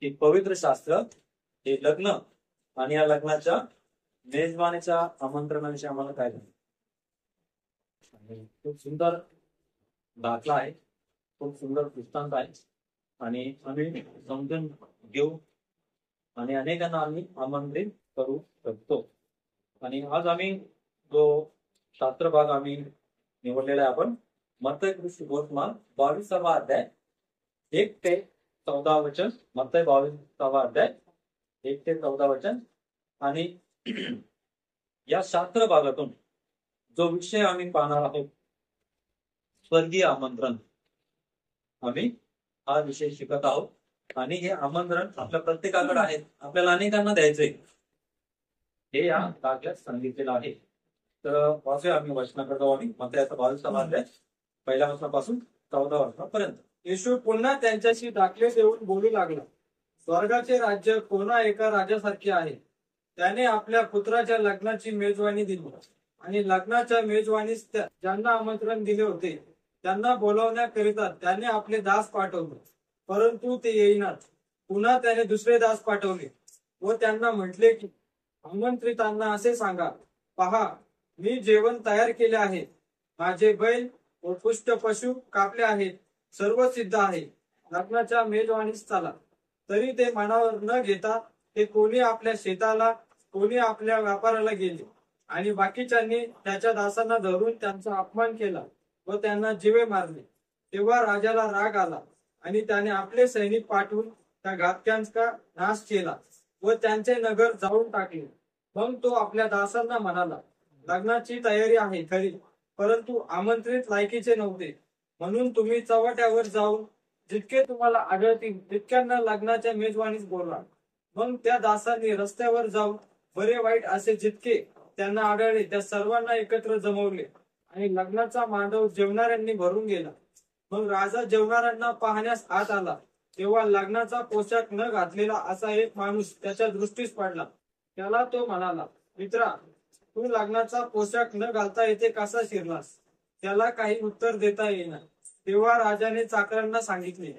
की पवित्र शास्त्र हे लग्न आणि या लग्नाच्या मेजवानीच्या आमंत्रणाविषयी आम्हाला काय खूप सुंदर दाखला आहे, खूप सुंदर दृष्टांत आहे आणि आम्ही समजून घेऊ आणि अनेकांना आम्ही आमंत्रित करू शकतो. आणि आज आम्ही जो शास्त्र भाग आम्ही निवडलेला आहे आपण मत्तई सुसमाचार 22वा अध्याय 1 ते 14 वचन. मत्तई 22वा अध्याय 1 ते 14 वचन. आणि या शास्त्र भागातून जो विषय आम्ही पाहणार आहोत स्वर्गीय आमंत्रण, आम्ही हा विषय शिकत आहोत आणि हे आमंत्रण आपल्या प्रत्येकाकडे आहे, आपल्याला अनेकांना द्यायचंय हे या दाखल्यात सांगितलेलं आहे. तर वाचूया आम्ही वचनाकडे आम्ही मत्तईचा 22वा अध्याय पहिल्या वचनापासून 14 वचनापर्यंत. येशू पुन्हा त्यांच्याशी दाखले देऊन बोलू लागला, स्वर्गाचे राज्य कोणा एका राजासारखे आहे. त्याने आपल्या पुत्राच्या लग्नाची मेजवानी दिली आणि लग्नाच्या मेजवानीस ज्यांना आमंत्रण दिले होते त्यांना बोलावण्याकरिता त्याने आपले दास पाठवले, परंतु ते येईनात. पुन्हा त्याने दुसरे दास पाठवले व त्यांना म्हटले की आमंत्रितांना असे सांगा, पहा मी जेवण तयार केले आहे, माझे बैल व पुष्ट पशु कापले आहेत, सर्व सिद्ध आहे, लग्नाच्या मेजवानीस चला. तरी ते मनावर न घेता ते कोणी आपल्या शेताला कोणी आपल्या व्यापाराला गेले आणि बाकीच्यांनी त्याच्या दासांना धरून त्यांचा अपमान केला व त्यांना जीवे मारले. तेव्हा राजाला राग आला आणि त्याने आपले सैनिक पाठवून त्या घातक्यांचा नाश केला व त्यांचे नगर जाळून टाकले. मग तो आपल्या दासांना म्हणाला, लग्नाची तयारी आहे खरी, परंतु आमंत्रित लायकीचे नव्हते. म्हणून तुम्ही चव्हाट्यावर जाऊन जितके तुम्हाला आढळतील तितक्यांना लग्नाच्या मेजवानीस बोलवा. मग त्या दासांनी रस्त्यावर जाऊन बरे वाईट असे जितके त्यांना आढळले त्या सर्वांना एकत्र जमवले आणि लग्नाचा मांडव जेवणाऱ्यांनी भरून गेला. मग राजा जेवणाऱ्यांना पाहण्यास आत आला, तेव्हा लग्नाचा पोशाख न घातलेला असा एक माणूस त्याच्या दृष्टीस पडला. त्याला तो म्हणाला, मित्रा, तू लग्नाचा पोशाख न घालता येथे कसा शिरलास? त्याला काही उत्तर देता येईना. तेव्हा राजाने चाकरांना सांगितले,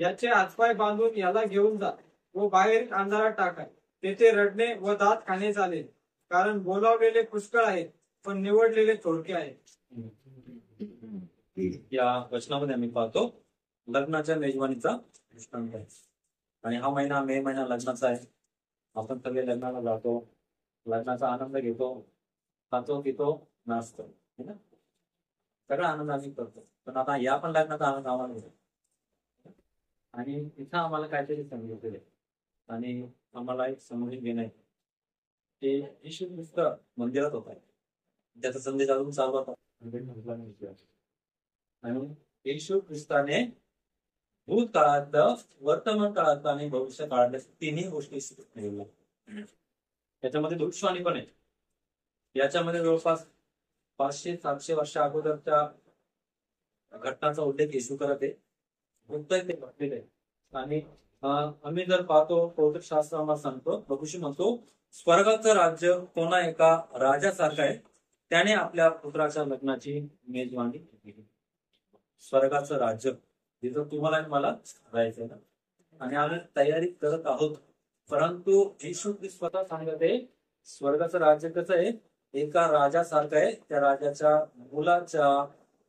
याचे हातपाय बांधून याला घेऊन जा व बाहेर अंधारात टाका. तेथे रडणे व दात खाणे चालेल, कारण बोलावलेले पुष्कळ आहेत पण निवडलेले थोडके आहेत. या वचनामध्ये आम्ही पाहतो लग्नाच्या मेजवानीचा दृष्टांत आहे. आणि हा महिना मे महिना लग्नाचा आहे. आपण सगळे लग्नाला जातो, लग्नाचा आनंद घेतो, खातो पितो नाचतो, सगळा आनंद आम्ही करतो. पण आता या पण लग्नाचा आनंद आम्हाला घेतो आणि इथं आम्हाला काहीतरी समजले आणि आम्हाला एक समजून घेणं आहे ते येशू ख्रिस्त मंदिरात होत आहे, त्याचा संदेश अजून चालू होता. आणि येशू ख्रिस्ताने भूतकाळातलं, वर्तमान काळातलं आणि भविष्य काळातल्या तिन्ही गोष्टी शिकवल्या. त्याच्यामध्ये भविष्यवाणी पण आहे. याच्यामध्ये जवळपास 500-700 वर्ष अगोदरच्या घटनांचा उल्लेख येशू करत आहे, ते घडलेलं आहे. आणि आम्ही जर पाहतो पवित्र शास्त्र आम्हाला सांगतो, प्रभूशी म्हणतो, स्वर्गाचं राज्य कोणा एका राजासारखं आहे, त्याने आपल्या पुत्राच्या लग्नाची मेजवानी केली. स्वर्गाचं राज्य जिथं तुम्हाला आणि मला जायचंय ना, आणि आम्ही तयारी करत आहोत. परंतु येशू ख्रिस्त स्वतः सांगत आहे स्वर्गाचं राज्य कसं आहे, एका राजासारखं आहे, त्या राजाच्या मुलाच्या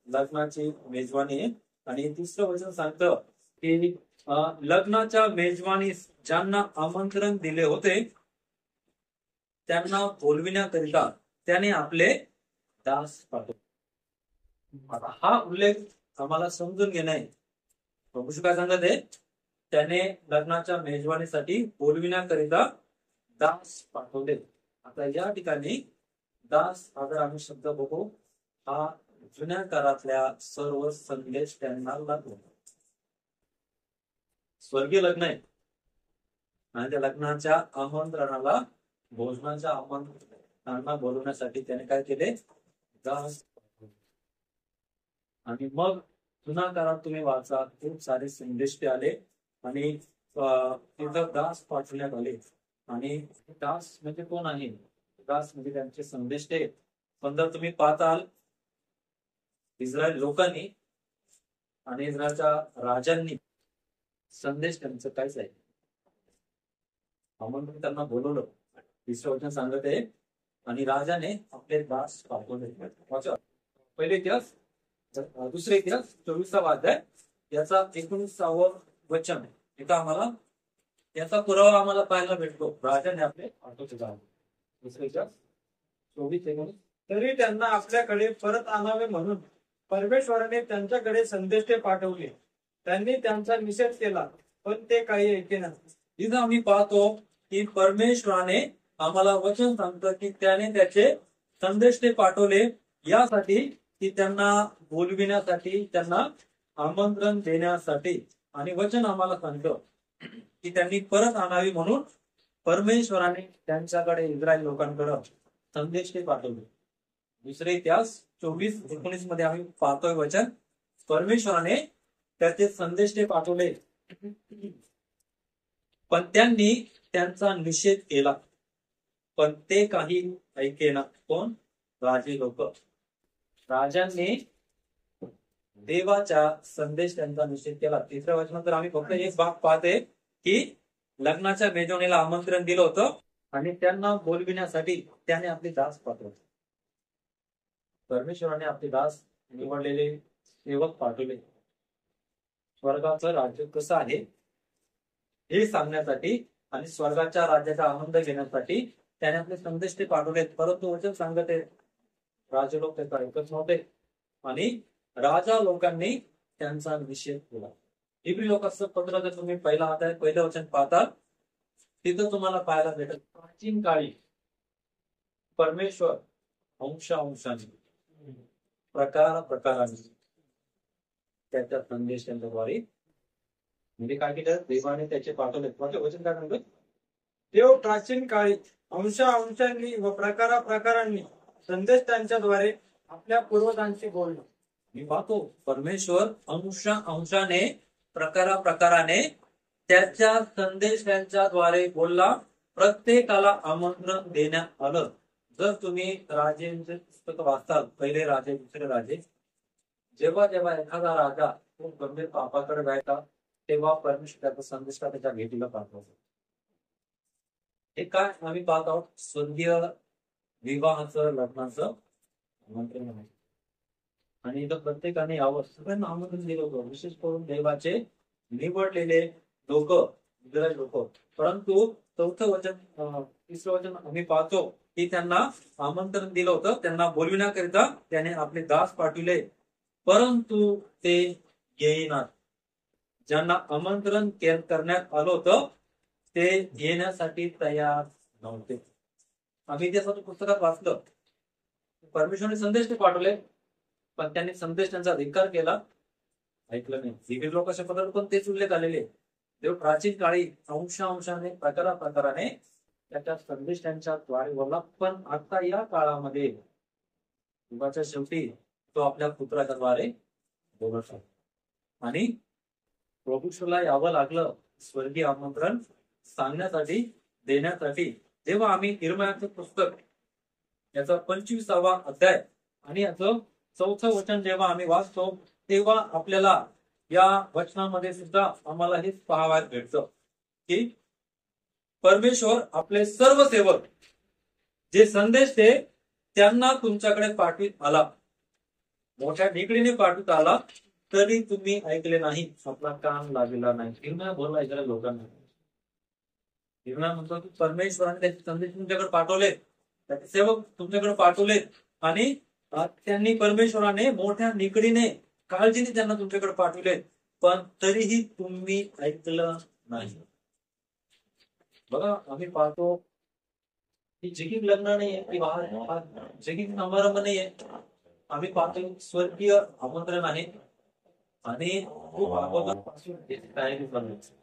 लग्नाची मेजवानी आहे. आणि तिसरं वचन सांगतं की लग्नाच्या मेजवानीस ज्यांना आमंत्रण दिले होते त्यांना बोलविण्याकरिता त्याने आपले दास पाठवले. आता हा उल्लेख आम्हाला समजून घेणं आहे. प्रभू काय सांगत आहे, त्याने लग्नाच्या मेजवानीसाठी बोलविण्याकरिता दास पाठवले. आता या ठिकाणी दास हा जर आम्ही शब्द बघू, हा जुन्या काळातल्या सर्व संदेश त्यांना लागतो. स्वर्गीय लग्न आहे आणि त्या लग्नाच्या आमंत्रणाला, भोजनाच्या आमंत्रणाला बोलवण्यासाठी त्याने काय केले, दास. आणि मग जुन्या काळात तुम्ही वाचा, खूप सारे संदेश आले आणि तिथं दास पाठवण्यात आले. आणि दास म्हणजे कोण आहे, दास म्हणजे त्यांचे संदेश. पण जर तुम्ही पाहताल इस्रायल लोकांनी आणि इस्रायलच्या राजांनी संदेश त्यांचं कायच आहे, आमंत्रण त्यांना बोलवलं. तिसरं वचन सांगत आहे, आणि राजाने आपले दास पाठवले. वाचा. पहिले इतिहास, दुसरे इतिहास 24वा अध्याय, याचा 19वा वचन. इथं आम्हाला याचा पुरावा आम्हाला पाहायला भेटतो. राजाने आपले पाठवले दास. दुसरे इतिहास 24:19. तरी त्यांना आपल्याकडे परत आणावे म्हणून परमेश्वराने त्यांच्याकडे संदेष्टे पाठवले. त्यांनी त्यांचा निषेध केला, पण ते काही ऐकेना. इथं आम्ही पाहतो की परमेश्वराने आम्हाला वचन सांगतं की त्याने त्याचे संदेष्टे पाठवले, यासाठी की त्यांना बोलविण्यासाठी, त्यांना आमंत्रण देण्यासाठी. आणि वचन आम्हाला सांगतं की त्यांनी परत आणावी म्हणून परमेश्वराने त्यांच्याकडे, इस्रायल लोकांकडे संदेष्टे पाठवले. दुसरे इतिहास 24:19 मध्ये आम्ही पाहतोय वचन, परमेश्वराने त्याचे संदेष्टे पाठवले, पण त्यांनी त्यांचा निषेध केला, पण ते काही ऐकेना. कोण? राजे लोक. राजांनी देवाच्या संदेश त्यांचा निषेध केला. तिसऱ्या वचनात तर आम्ही फक्त एक भाग पाहते की लग्नाच्या मेजवानीला आमंत्रण दिलं होतं आणि त्यांना बोलविण्यासाठी त्याने आपले दास पाठवले. परमेश्वराने आपले दास, निवडलेले सेवक पाठवले. स्वर्गाचं राज्य कसं आहे हे सांगण्यासाठी आणि स्वर्गाच्या राज्याचा आनंद घेण्यासाठी त्याने आपले संदेष्टे पाठवलेत. परंतु वचन सांगत आहे, राजे लोक त्याचा ऐकत नव्हते आणि राजा लोकांनी त्यांचा निषेध केला. इब्री लोकांचं पत्र जर तुम्ही पहिला अध्याय पहिलं वचन पाहता, तिथं तुम्हाला पाहायला भेटत, प्राचीन काळी परमेश्वर अंशांशाने, प्रकाराने त्याच्या संदेशांद्वारे, म्हणजे काय केलं, देवाने त्याचे पाठवले. वचन काय म्हणतो? देव प्राचीन काळी अंशांनी व प्रकारांनी संदेश त्यांच्याद्वारे आपल्या पूर्वजांशी बोललो. मी पाहतो परमेश्वर अंशाने, प्रकाराने त्याच्या संदेशांच्याद्वारे बोलला. प्रत्येकाला आमंत्रण देण्यात आलं. जर तुम्ही राजेंचे पुस्तक वाचताल, पहिले राजे, दुसरे राजे, जेव्हा जेव्हा एखादा राजा खूप गंभीर पापाकडे जायचा, तेव्हा परमेश्वर त्याचा संदेश त्याच्या भेटीला पाठवतो. हे काय आम्ही पाहत आहोत? स्वर्गीय विवाहाचं, लग्नाचं आमंत्रण आहे. आणि इथं प्रत्येकाने यावं, सगळ्यांना आमंत्रण दिलं होतं, विशेष करून देवाचे निवडलेले लोक, इस्रायल लोक. परंतु चौथं वचन, तिसरं वचन आम्ही पाहतो की त्यांना आमंत्रण दिलं होतं, त्यांना बोलविण्याकरिता त्याने आपले दास पाठविले, परंतु ते येईनात. ज्यांना आमंत्रण करण्यात आलं होतं ते येण्यासाठी तयार नव्हते. आम्ही इतिहासाच्या पुस्तकात वाचलं, परमेश्वराने संदेश पाठवले, पण त्यांनी संदेश त्यांचा धिक्कार केला, ऐकलं नाही. इब्री लोकांच्या पत्रात पण तेच उल्लेख आलेले. देव प्राचीन काळी अंशाने, प्रकाराने त्याच्या संदेश त्यांच्या द्वारे बोलला, पण आता या काळामध्ये युगाच्या शेवटी तो आपल्या पुत्राच्या द्वारे बोलत आहे. आणि प्रभूला यावं लागलं स्वर्गीय आमंत्रण सांगण्यासाठी, देण्यासाठी. जेव्हा आम्ही इर्मयाचं पुस्तक याचा 25वा अध्याय आणि याचं 4थं वचन जेव्हा आम्ही वाचतो, तेव्हा आपल्याला या वचनामध्ये सुद्धा आम्हाला हेच पाहायला भेटतं की परमेश्वर आपले सर्व सेवक जे संदेश ते त्यांना तुमच्याकडे पाठवित आला, मोठ्या निकडीने पाठवित आला, तरी तुम्ही ऐकले नाही, आपला कान लागलेला नाही. इर्मया बोलला इकडे लोकांना. इर्मया म्हणतो की परमेश्वराने त्याचे संदेश तुमच्याकडे पाठवले, त्याचे सेवक तुमच्याकडे पाठवले, आणि त्यांनी, परमेश्वराने मोठ्या निकडीने, काळजीने त्यांना तुमच्याकडे पाठवले, पण तरीही तुम्ही ऐकलं नाही. बघा, आम्ही पाहतो की जगिक लग्न नाहीये, की जगिक समारंभ नाहीये. आम्ही पाहतो स्वर्गीय आमंत्रण आहे आणि खूप अगोदरपासून तयारी करायची.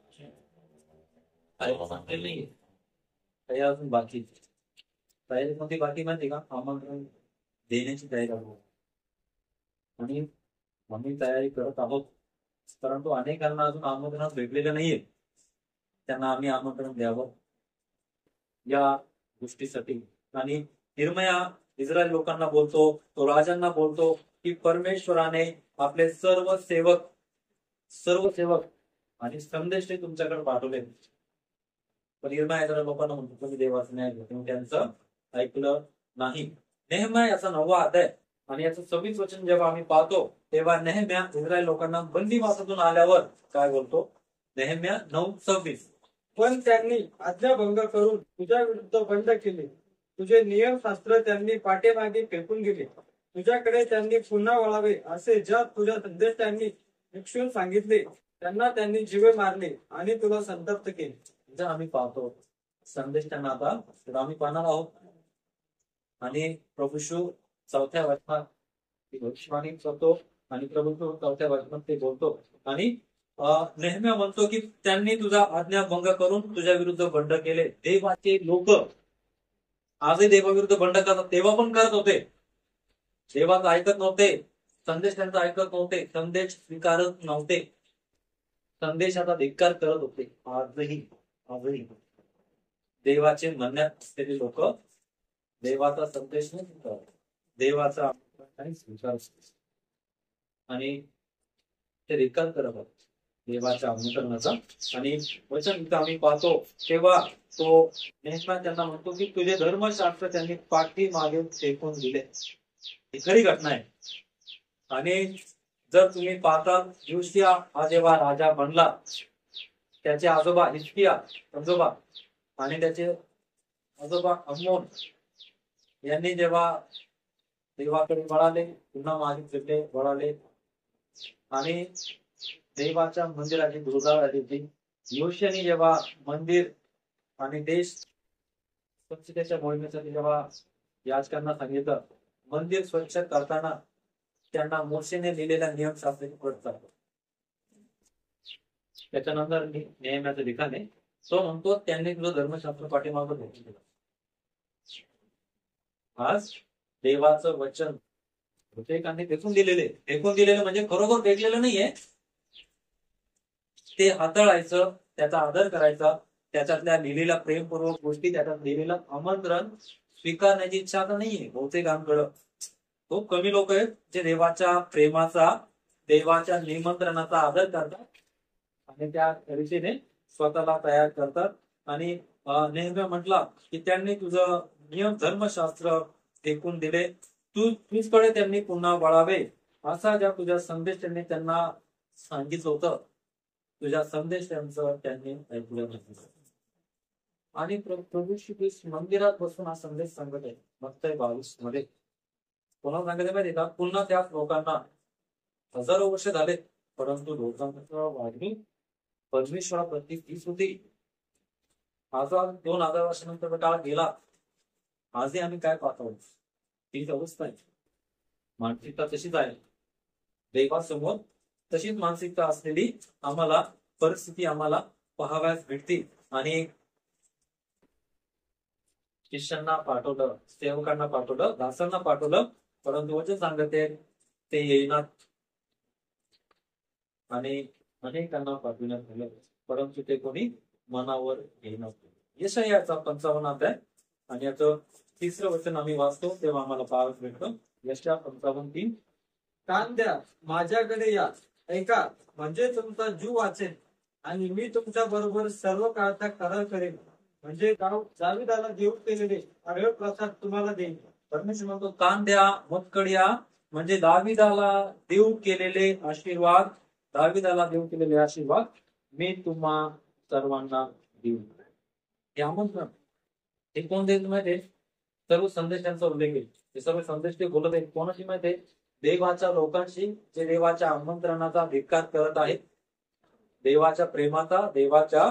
काही अजून बाकी, तयारी कोणती बाकी माहिती का? आमंत्रण देण्याची तयारी आहोत आणि आम्ही तयारी करत आहोत, परंतु अनेकांना अजून आमंत्रण भेटलेलं नाहीये. त्यांना आम्ही आमंत्रण द्यावं या गोष्टीसाठी. आणि इर्मया इस्रायल लोकांना बोलतो, तो राजांना बोलतो की परमेश्वराने आपले सर्व सेवक आणि संदेश तुमच्याकडे पाठवले, पण इर्मिया येणाऱ्या लोकांना म्हणतो तुम्ही देवाचं न्याय घ्या, तुम्ही त्यांचं ऐकलं नाही. नेहम्या याचा 9वा अध्याय आणि याचं 26 वचन जेव्हा आम्ही पाहतो तेव्हा नेहम्या इस्रायल लोकांना बंदीवासातून आल्यावर काय बोलतो? नेहम्या 9:26. पण त्यांनी आज्ञाभंग करून तुझ्या विरुद्ध बंड केले, तुझे नियमशास्त्र त्यांनी पाठीमागे फेकून गेले, तुझ्याकडे त्यांनी पुन्हा वळावे असे ज्या तुझ्या संदेशांनी निक्षून सांगितले त्यांना त्यांनी जीवे मारले आणि तुला संतप्त केले. जर आम्ही पाहतो संदेश त्यांना आता तर आम्ही पाहणार आहोत. आणि प्रभू येशू 4थ्या वचनात भविष्यवाणी करतो आणि प्रभू येशू 4थ्या वचनात ते बोलतो आणि नेहम्या म्हणतो की त्यांनी तुझा आज्ञाभंग करून तुझ्या विरुद्ध बंड केले. देवाचे लोक आजही देवाविरुद्ध बंड करतात, तेव्हा पण करत होते. देवाचं ऐकत नव्हते, संदेश त्यांचा ऐकत नव्हते, संदेश स्वीकारत नव्हते, संदेशाचा धिक्कार करत होते. आजही देवाचे म्हणण्यात असलेले लोक देवाचा संदेश नाही स्वीकारत, देवाचा नाही स्वीकारत आणि ते धिक्कार करत होते देवाच्या आमंत्रणाचा. आणि वचन इथं आम्ही पाहतो तेव्हा तो नेहम्या त्यांना म्हणतो की तुझे धर्मशास्त्र त्यांनी पाठी मागे फेकून दिले. ही खरी घटना आहे. आणि जर तुम्ही पाहता योशिया हा जेव्हा राजा बनला, त्याचे आजोबा हिजकिया आजोबा आणि त्याचे आजोबा अमोन यांनी जेव्हा देवाकडे वळाले, पुन्हा मागे फिरले, वळाले आणि देवाच्या मंदिराची दुर्गाव आली होती. योशियाने जेव्हा मंदिर आणि देश स्वच्छतेच्या मोहिमेसाठी जेव्हा याजकांना सांगितलं, मंदिर स्वच्छ करताना त्यांना मोशेने लिहिलेल्या नियमशास्त्राची प्रत चालतो. त्याच्यानंतर नेहम्याचं लिखाण आहे, तो म्हणतो त्यांनी तुझं धर्मशास्त्र पाठीमागं घेतलं. आज देवाचं वचन प्रत्येकाने फेकून दिलेलं म्हणजे खरोखर फेकलेलं नाहीये, ते हाताळायचं, त्याचा आदर करायचा, त्याच्यातल्या लिहिलेल्या प्रेमपूर्वक गोष्टी, त्याच्यात लिहिलेलं आमंत्रण स्वीकारण्याची इच्छा आता नाहीये बहुतेकांकडं. खूप कमी लोक आहेत जे देवाच्या प्रेमाचा, देवाच्या निमंत्रणाचा आदर करतात आणि त्या रीतीने स्वतःला तयार करतात. आणि नेहम्या म्हटला की त्यांनी तुझं नियम धर्मशास्त्र फेकून दिले, तुझकडे त्यांनी पुन्हा वळावे असा ज्या तुझ्या संदेश त्यांनी त्यांना सांगितलं होतं, तुझ्या संदेश त्यांनी ऐकलं नाही. आणि प्रभू श्री ख्रिस्त मंदिरात बसून हा संदेश सांगत आहे. मत्तई 22 मध्ये कोणाला सांगत माहिती का? पुन्हा त्याच लोकांना 1000 वर्ष झाले, परंतु लोकांच्या वाढणी परमेश्वराप्रती तीच होती. आज 2000 वर्षानंतर काळ गेला, आजही आम्ही काय पाहतो? तीच अवस्था आहे. मानसिकता तशीच आहे. देवासमोर तशीच मानसिकता असलेली आम्हाला परिस्थिती आम्हाला पाहाव्यास भेटते. आणि शिष्यांना पाठवलं, सेवकांना पाठवलं, दासांना पाठवलं, परंतु वचन सांगते ते येईनात. आणि अनेकांना पाठविण्यात आलं, परंतु ते कोणी मनावर येईनात. यशायाचा 55 अध्याय आणि याचं 3रं वचन आम्ही वाचतो तेव्हा आम्हाला पाहावयास भेटतं. यशाया 55:3. कान द्या, माझ्याकडे या, ऐका, म्हणजे तुमचा जीव वाचेल आणि मी तुमच्या बरोबर सर्व काळचा करार करेन, म्हणजे दाविदाला देऊ केलेले अढळ प्रसाद तुम्हाला देईन. परमेश्वर म्हणतो कान द्या, मक्कड या, म्हणजे दाविदाला देऊ केलेले आशीर्वाद, दाविदाला देऊ केलेले आशीर्वाद मी तुम्हा सर्वांना देऊ. हे आमंत्रण हे कोण देत माहितीये? सर्व संदेशांचा उल्लेख आहे. हे सर्व संदेश ते बोलत आहेत कोणाशी माहितीये? देवाच्या लोकांशी, जे देवाच्या आमंत्रणाचा धिक्कार करत आहेत, देवाच्या प्रेमाचा, देवाच्या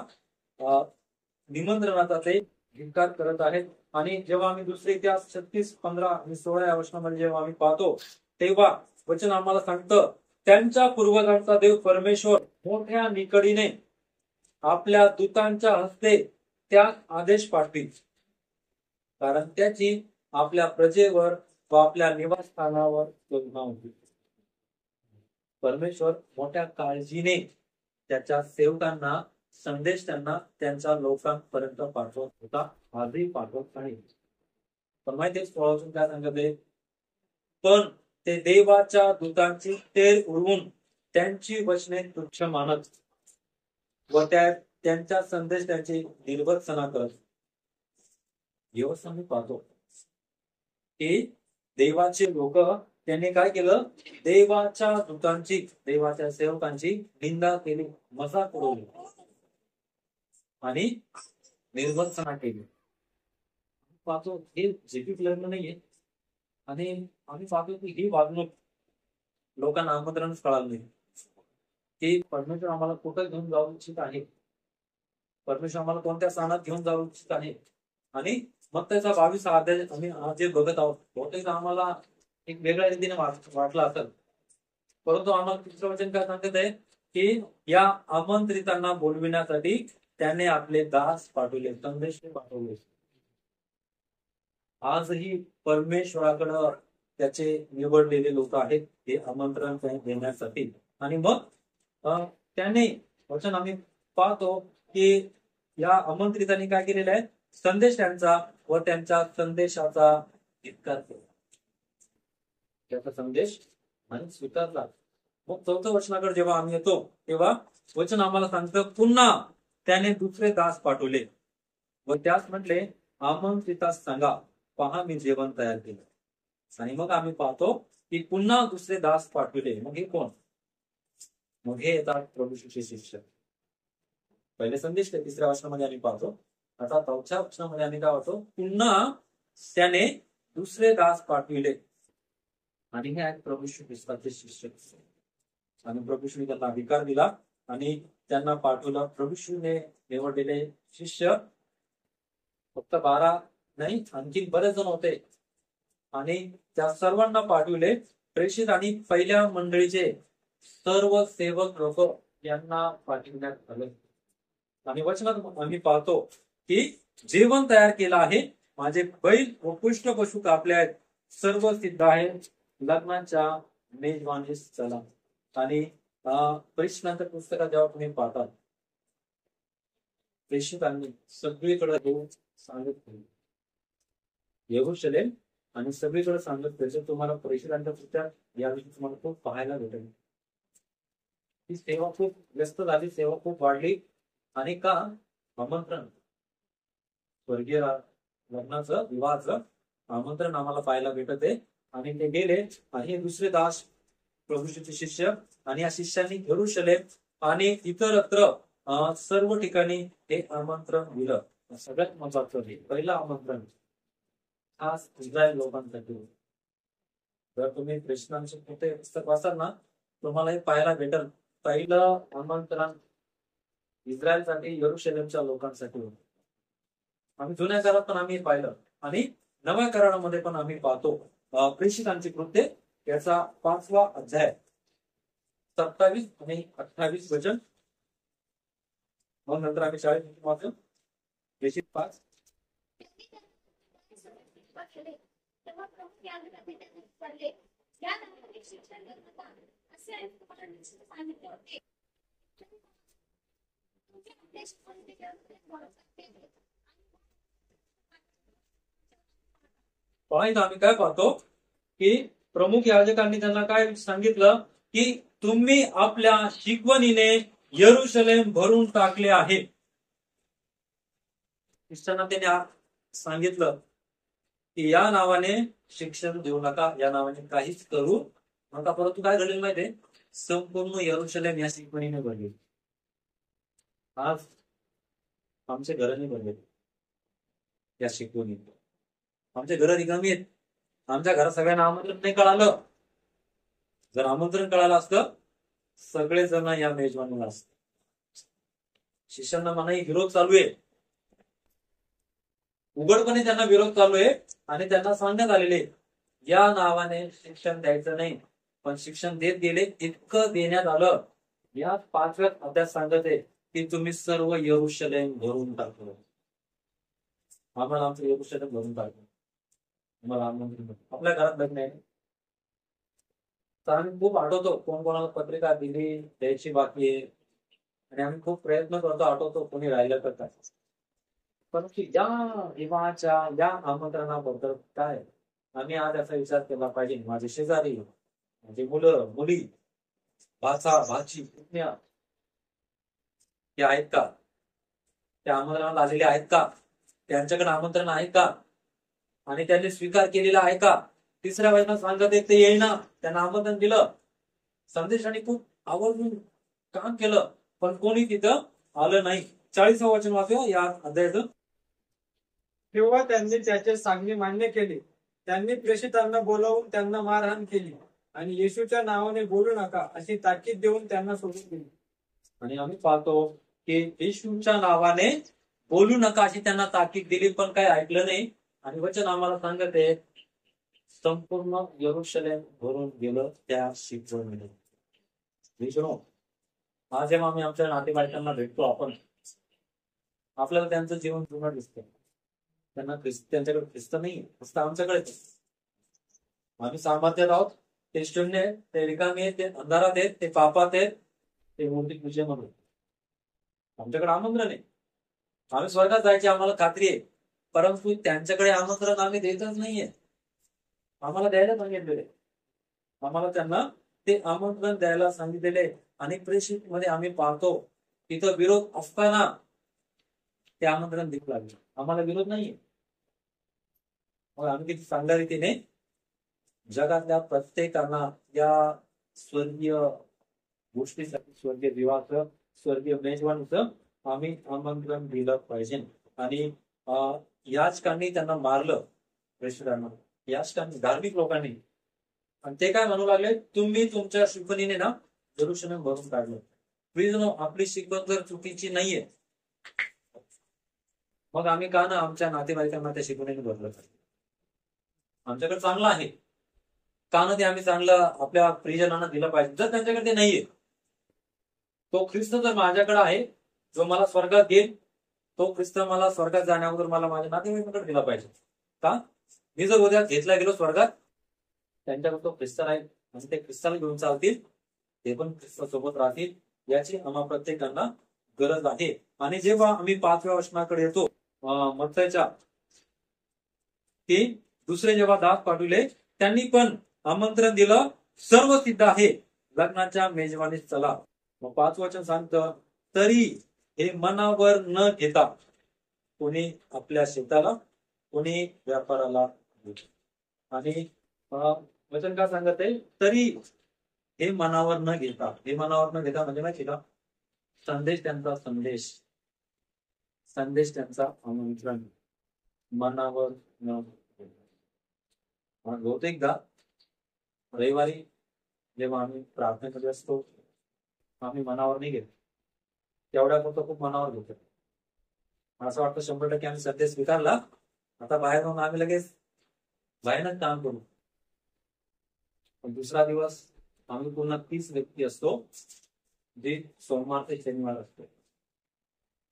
निमंत्रणाचा ते धिक्कार करत आहेत. आणि जेव्हा आम्ही दुसरे इतिहास 36, 15 आणि 16 या वर्षामध्ये जेव्हा आम्ही पाहतो तेव्हा वचन आम्हाला सांगतं त्यांच्या पूर्वजांचा देव परमेश्वर मोठ्या निकडीने आपल्या दूतांच्या हस्ते त्या आदेश पाठवी, कारण त्याची आपल्या प्रजेवर व आपल्या निवासस्थानावर करुणा होती. परमेश्वर मोठ्या काळजीने त्याच्या सेवकांना संदेश त्यांना त्यांच्या लोकांपर्यंत पाठवत होता, आजही पाठवत आहे. पण माहितीच काय सांगते? पण ते देवाच्या दूतांची तेर उडवून त्यांची वचने तुच्छ मानत व त्यांच्या संदेश त्यांची निर्भर्सना करत. व्यवस्था मी पाहतो की देवाचे लोक त्यांनी काय केलं, देवाच्या दूतांची, देवाच्या सेवकांची निंदा केली, मजाक उडवली आणि निर्भर्सना केली. पाहतो हे जेपी लग्न नाहीये आणि आम्ही पाहतो की ही वागणूक लोकांना आमंत्रणच कळालं नाही की परमेश्वर आम्हाला कुठं घेऊन जाऊ इच्छित आहे, परमेश्वर आम्हाला कोणत्या स्थानात घेऊन जाऊ इच्छित आहे. आणि मग त्याचा 22 अध्याय आम्ही आज जे बघत आहोत बहुतेक आम्हाला एक वेगळ्या रीतीने वाटला असेल, परंतु आम्हाला तिसरं वचन काय सांगत आहे की या आमंत्रितांना बोलविण्यासाठी त्याने आपले दास पाठवले, संदेश पाठवले. आजही परमेश्वराकडं त्याचे निवडलेले लोक आहेत हे आमंत्रण देण्यासाठी. आणि मग त्याने वचन आम्ही पाहतो की या आमंत्रितांनी काय केलेलं आहे, संदेश त्यांचा व त्यांच्या संदेशाचा स्वीकार केला, त्याचा संदेश आणि स्वीकारला. मग चौथं वचनाकडे जेव्हा आम्ही येतो तेव्हा वचन आम्हाला सांगतं पुन्हा त्याने दुसरे दास पाठवले व त्यास म्हटले आमंत्रितास सांगा, पहा मी जेवण तयार केलं. आणि मग आम्ही पाहतो की पुन्हा दुसरे दास पाठवले. मग हे कोण? मग हे येतात प्रभू येशूचे शिष्य. पहिले संदेश तिसऱ्या वचनामध्ये आम्ही पाहतो, आता चौथ्या वचनामध्ये आम्ही काय पाहतो, पुन्हा त्याने दुसरे दास पाठविले. आणि हे आहेत प्रभू येशू ख्रिस्ताचे शिष्य. आणि प्रभू येशूने त्यांना अधिकार दिला आणि त्यांना पाठवलं. प्रभू येशूने निवडलेले शिष्य फक्त 12 नाही, आणखी बरेच जण होते आणि त्या सर्वांना पाठविले. प्रेषित आणि पहिल्या मंडळीचे सर्व सेवक लोक यांना पाठविण्यात आले. आणि वचनात आम्ही पाहतो की जेवण तयार केलं आहे, माझे बैल व पुष्ट पशु कापले आहेत, सर्व सिद्ध आहे, लग्नाच्या मेजवानीस चला. आणि प्रेषितांच्या पुस्तकात जेव्हा तुम्ही पाहतात, प्रेषितांनी सगळीकडे सांगत यरूशलेम आणि सगळीकडे सांगत त्याचे तुम्हाला प्रेषितांच्या पुस्तकात याविषयी तुम्हाला खूप पाहायला भेटेल. ही सेवा खूप व्यस्त झाली, सेवा खूप वाढली. आणि का? आमंत्रण, स्वर्गीय लग्नाचं, विवाहाचं आमंत्रण आम्हाला पाहायला भेटत आहे. आणि ते गेले आणि हे दुसरे दास प्रभूचे शिष्य आणि या शिष्यांनी यरूशलेम आणि इतरत्र सर्व ठिकाणी हे आमंत्रण दिलं. सगळ्यात महत्वाचं हे पहिलं आमंत्रण खास इस्रायल लोकांसाठी. जर तुम्ही प्रेषितांचे मोठे पुस्तक वाचाल ना, तुम्हाला हे पाहायला भेटेल. पहिलं आमंत्रण इस्रायलसाठी, यरूशलेमच्या लोकांसाठी होतं. आम्ही जुन्या करारात पण आम्ही पाहिलं आणि नव्या करारामध्ये पण आम्ही पाहतो. प्रेषितांची कृत्ये याचा 5वा अध्याय 27 आणि 28 वचन. मग नंतर आम्ही 40 वाचू. प्रेषित 5. आम्ही काय पाहतो की प्रमुख याजकांनी त्यांना काय सांगितलं की तुम्ही आपल्या शिकवणीने यरूशलेम भरून टाकले आहे. ख्रिस्तांना त्याने सांगितलं की या नावाने शिक्षण देऊ नका, या नावाने काहीच करू नका. परंतु काय घडलेलं माहितीये, संपूर्ण यरूशलेम या शिकवणीने भरले. आज आमचे घर नाही भरले या शिकवणी. आमचे घर रिकामी आहेत. आमच्या घरात सगळ्यांना आमंत्रण नाही कळालं. जर आमंत्रण कळालं असतं सगळेजण या मेजवानीला असत. शिष्यांना मनाई विरोध चालू आहे, उघडपणे त्यांना विरोध चालू आहे आणि त्यांना सांगण्यात आलेले या नावाने शिक्षण द्यायचं नाही. पण शिक्षण देत गेले, इतकं देण्यात आलं. या 5व्या अध्यायात सांगत आहे की तुम्ही सर्व यरूशलेम भरून टाकलं. आम्हाला आमचं यरूशलेम भरून टाकलं. आपल्या घरात लग्न आहे तर आम्ही खूप आठवतो कोण कोणाला पत्रिका दिली द्यायची बाकी आहे आणि आम्ही खूप प्रयत्न करतो, आठवतो कोणी राहिलं तर काय. परंतु या विवाहाच्या या आमंत्रणाबद्दल काय आम्ही आज याचा विचार केला पाहिजे. माझे शेजारी, माझी मुलं मुली, भाचा भाची पुतण्या हे आहेत का? त्या आमंत्रणाला आलेले आहेत का? त्यांच्याकडे आमंत्रण आहे का? आणि त्यांनी स्वीकार केलेला आहे का? तिसऱ्या वचनात सांगत आहे ते येईना, त्यांना आमंत्रण दिलं, संदेशाने खूप आवर्जून काम केलं, पण कोणी तिथं आलं नाही. 40वं वचन वाचूया या अध्यायाचं. तेव्हा त्यांनी त्याचे सांगणे मान्य केले. त्यांनी प्रेषितांना बोलावून त्यांना मारहाण केली आणि येशूच्या नावाने बोलू नका अशी ताकीद देऊन त्यांना सोडून दिली. आणि आम्ही पाहतो की येशूच्या नावाने बोलू नका अशी त्यांना ताकीद दिली, पण काही ऐकलं नाही. आणि वचन आम्हाला सांगत आहे संपूर्ण यरूशलेम भरून गेलं त्या शिकवणीने. आज जेव्हा आम्ही आमच्या नातेवाईकांना भेटतो, आपल्याला त्यांचं जीवन पूर्ण दिसतं. त्यांच्याकडे ख्रिस्त नाही, फक्त आमच्याकडे. आम्ही सामर्थ्यात आहोत, ते शून्य आहेत, ते रिकामी आहेत, ते अंधारात आहेत, ते पापात आहेत, ते मूर्ती पूजेमध्ये. आमच्याकडे आमंत्रण आहे, आम्ही स्वर्गात जायची आम्हाला खात्री आहे, परंतु त्यांच्याकडे आमंत्रण आम्ही देतच नाहीये. आम्हाला द्यायला सांगितलेले, आम्हाला त्यांना ते आमंत्रण द्यायला सांगितलेले. आणि प्रेषित मध्ये आम्ही पाहतो तिथं विरोध असताना ते आमंत्रण देऊ लागले. आम्हाला विरोध नाहीये. मग आम्ही किती चांगल्या रीतीने जगातल्या प्रत्येकांना या स्वर्गीय गोष्टीसाठी, स्वर्गीय विवाहाचं, स्वर्गीय मेजवानीचं आम्ही आमंत्रण दिलं पाहिजे. आणि याचकांनी त्यांना मारलं, प्रेषितांना, याचकांनी, धार्मिक लोकांनी. आणि ते काय म्हणू लागले, तुम्ही तुमच्या शिकवणीने ना यरूशलेम भरून काढलं. प्लीज नो, आपली शिकवण जर चुकीची नाहीये, मग आम्ही का ना आमच्या नातेवाईकांना त्या शिकवणीने भरलं पाहिजे. आमच्याकडे चांगलं आहे का ना ते आम्ही चांगलं आपल्या प्रियजनांना दिलं पाहिजे. जर त्यांच्याकडे ते नाहीये, तो ख्रिस्त जर माझ्याकडे आहे, जो मला स्वर्गात घेईल, तो ख्रिस्त मला स्वर्गात जाण्या अगोदर मला माझ्या नातेवाईकांकडे दिला पाहिजे. का? मी जर उद्या घेतला गेलो स्वर्गात, त्यांच्याकडे तो ख्रिस्त आहे आणि ते ख्रिस्ताला घेऊन चालतील, ते पण ख्रिस्तासोबत राहतील, याची आम्हा प्रत्येकांना गरज आहे. आणि जेव्हा आम्ही 5व्या वचनाकडे येतो मत्तयच्या, की दुसरे जेव्हा दास पाठवले, त्यांनी पण आमंत्रण दिलं, सर्व सिद्ध आहे, लग्नाच्या मेजवानीत चला. मग 5 वचन सांगतं, तरी हे मनावर न घेता, कोणी आपल्या शेताला, कोणी व्यापाराला. आणि वचन का सांगत आहे, तरी हे मनावर न घेता. हे मनावर न घेता म्हणजे माहिती का, संदेश त्यांचा, संदेश त्यांचा आमंत्रण मनावर न घेता. बहुतेकदा रविवारी जेव्हा आम्ही प्रार्थनेमध्ये असतो, आम्ही मनावर नाही घेत, तेवढ्या पुरतं खूप मनावर घेतो. असं वाटतं 100% आम्ही संदेश स्वीकारला, आता बाहेर जाऊन आम्ही लगेच बाहेरच काम करू. पण दुसरा दिवस आम्ही पूर्ण 30 व्यक्ती असतो, जे सोमवार ते शनिवार असतो.